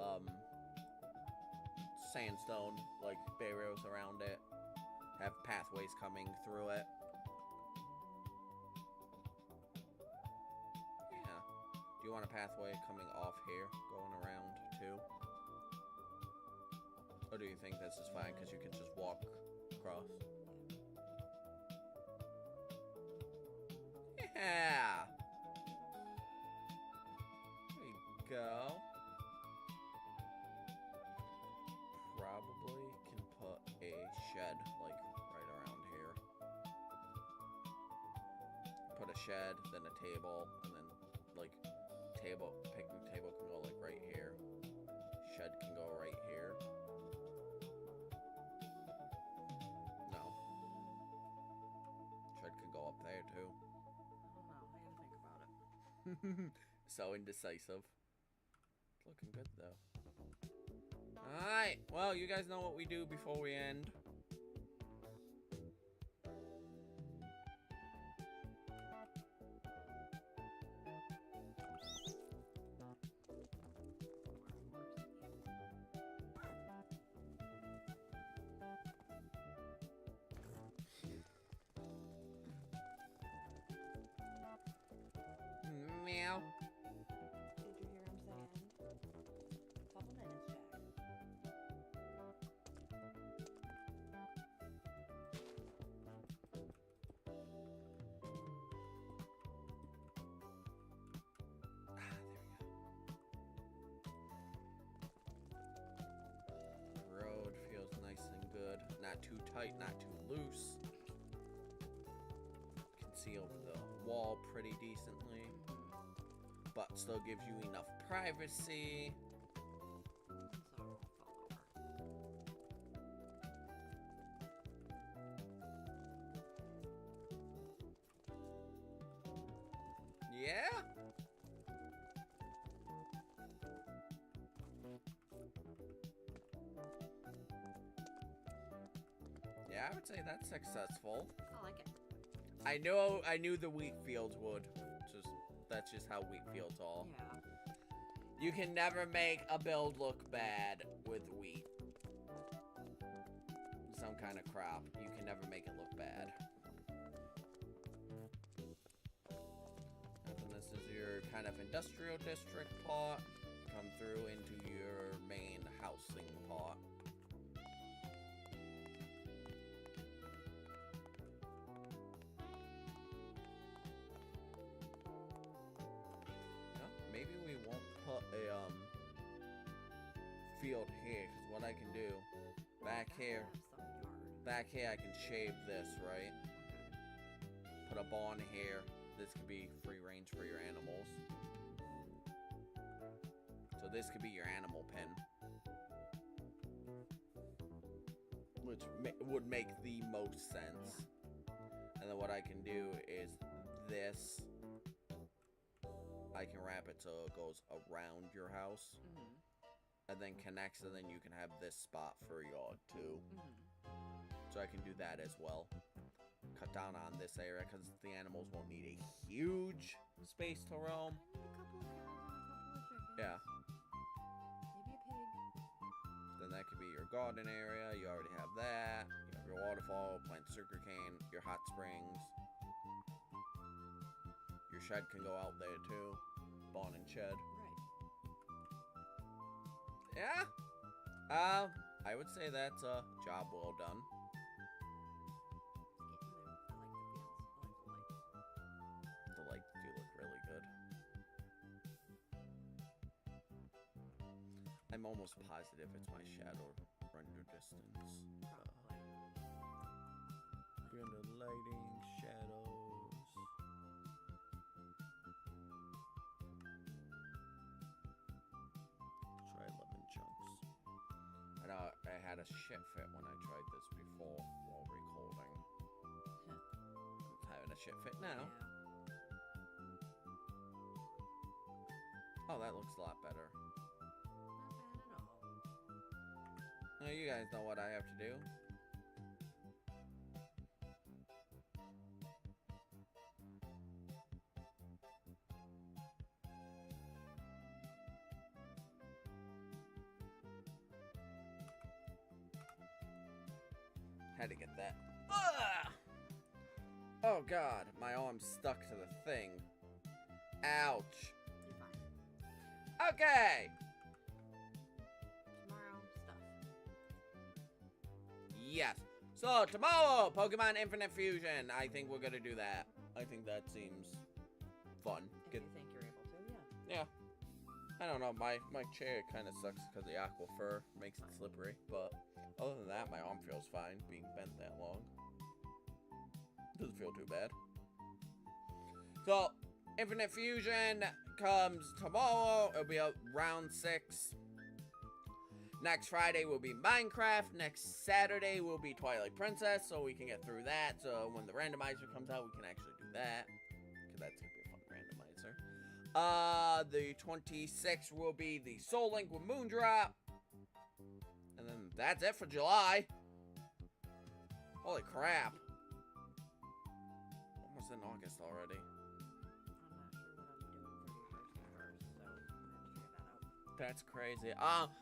sandstone, like, barriers around it. Have pathways coming through it. Do you want a pathway coming off here, going around too? Or do you think this is fine because you can just walk across? Yeah! There you go. Probably can put a shed, like, right around here. Put a shed, then a table, and then, like, picnic table can go like right here. Shed can go right here. No. Shed could go up there too. I don't know. I gotta think about it. So indecisive. It's looking good though. Alright, well, you guys know what we do before we end. Meow. Did you hear him say end? Couple minutes, Jack. There we go. Road feels nice and good. Not too tight, not too loose. Can see over the wall pretty decently. But still gives you enough privacy. Yeah? Yeah, Yeah, I would say that's successful. I like it. I knew the wheat fields would. That's just how wheat fields are. Yeah. You can never make a build look bad with wheat. Some kind of crop. You can never make it look bad. And this is your kind of industrial district part. Come through into your main housing part. Maybe we won't put a field here, because what I can do back here I can shave this, right? Put a barn here. This could be free range for your animals. So this could be your animal pen, which would make the most sense. And then what I can do is this. I can wrap it so it goes around your house. And then connects, and then you can have this spot for your yard too. So I can do that as well. Cut down on this area because the animals won't need a huge space to roam. I need a couple of cows and a couple of chickens. Yeah. Maybe a pig. Then that could be your garden area. You already have that. You have your waterfall, plant sugarcane, your hot springs. Your shed can go out there too. Barn and shed. Right. Yeah. I would say that's a job well done. It's getting there. I like the fields. I like the lights. The lights do look really good. I'm almost positive it's my shadow render distance. Render lighting, shadows. Try 11 chunks. I know I had a shit fit when I tried this before while recording. Having a shit fit now. Yeah. Oh, that looks a lot better. Not bad at all. Now you guys know what I have to do. Had to get that. Ugh! Oh god, my arm's stuck to the thing. Ouch. You're fine. Okay. Tomorrow, stuff. Yes. So, tomorrow, Pokemon Infinite Fusion. I think we're gonna do that. I think that seems fun. If you think you're able to, yeah. Yeah. I don't know, my chair kind of sucks because the aqua fur makes it slippery, but other than that, my arm feels fine being bent that long. Doesn't feel too bad. So, Infinite Fusion comes tomorrow. It'll be round 6. Next Friday will be Minecraft. Next Saturday will be Twilight Princess, so we can get through that. So when the randomizer comes out, we can actually do that. Because that's going to be a fun randomizer. The 26th will be the Soul Link with Moondrop. And then that's it for July. Holy crap. Almost in August already. I'm not sure what I'm doing for you first, so I'm gonna have to figure that out. That's crazy.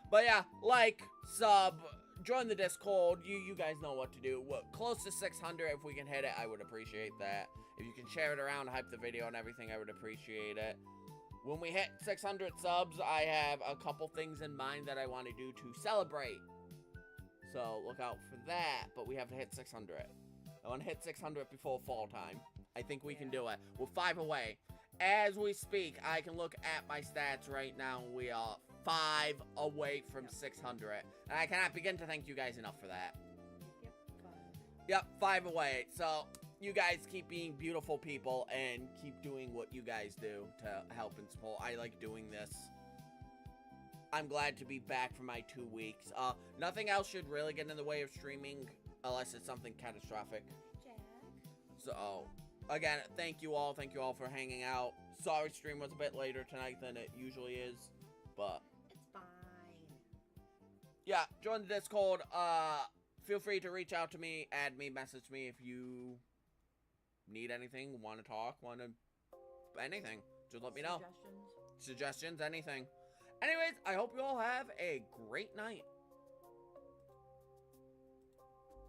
But yeah, like, sub, join the Discord. You guys know what to do. Close to 600, if we can hit it, I would appreciate that. If you can share it around, hype the video and everything, I would appreciate it. When we hit 600 subs, I have a couple things in mind that I want to do to celebrate. So look out for that. But we have to hit 600. I want to hit 600 before fall time. I think we can do it. We're 5 away. As we speak, I can look at my stats right now. We are 5 away from 600. And I cannot begin to thank you guys enough for that. Yep, 5. Yep, 5 away. So, you guys keep being beautiful people and keep doing what you guys do to help and support. I like doing this. I'm glad to be back for my 2 weeks. Nothing else should really get in the way of streaming unless it's something catastrophic. Jack. So, again, thank you all for hanging out. Sorry stream was a bit later tonight than it usually is, but It's fine. yeah, join the Discord. feel free to reach out to me, add me, message me if you need anything, want to talk, anything. Just let me know. Suggestions, anything. Anyways, I hope you all have a great night.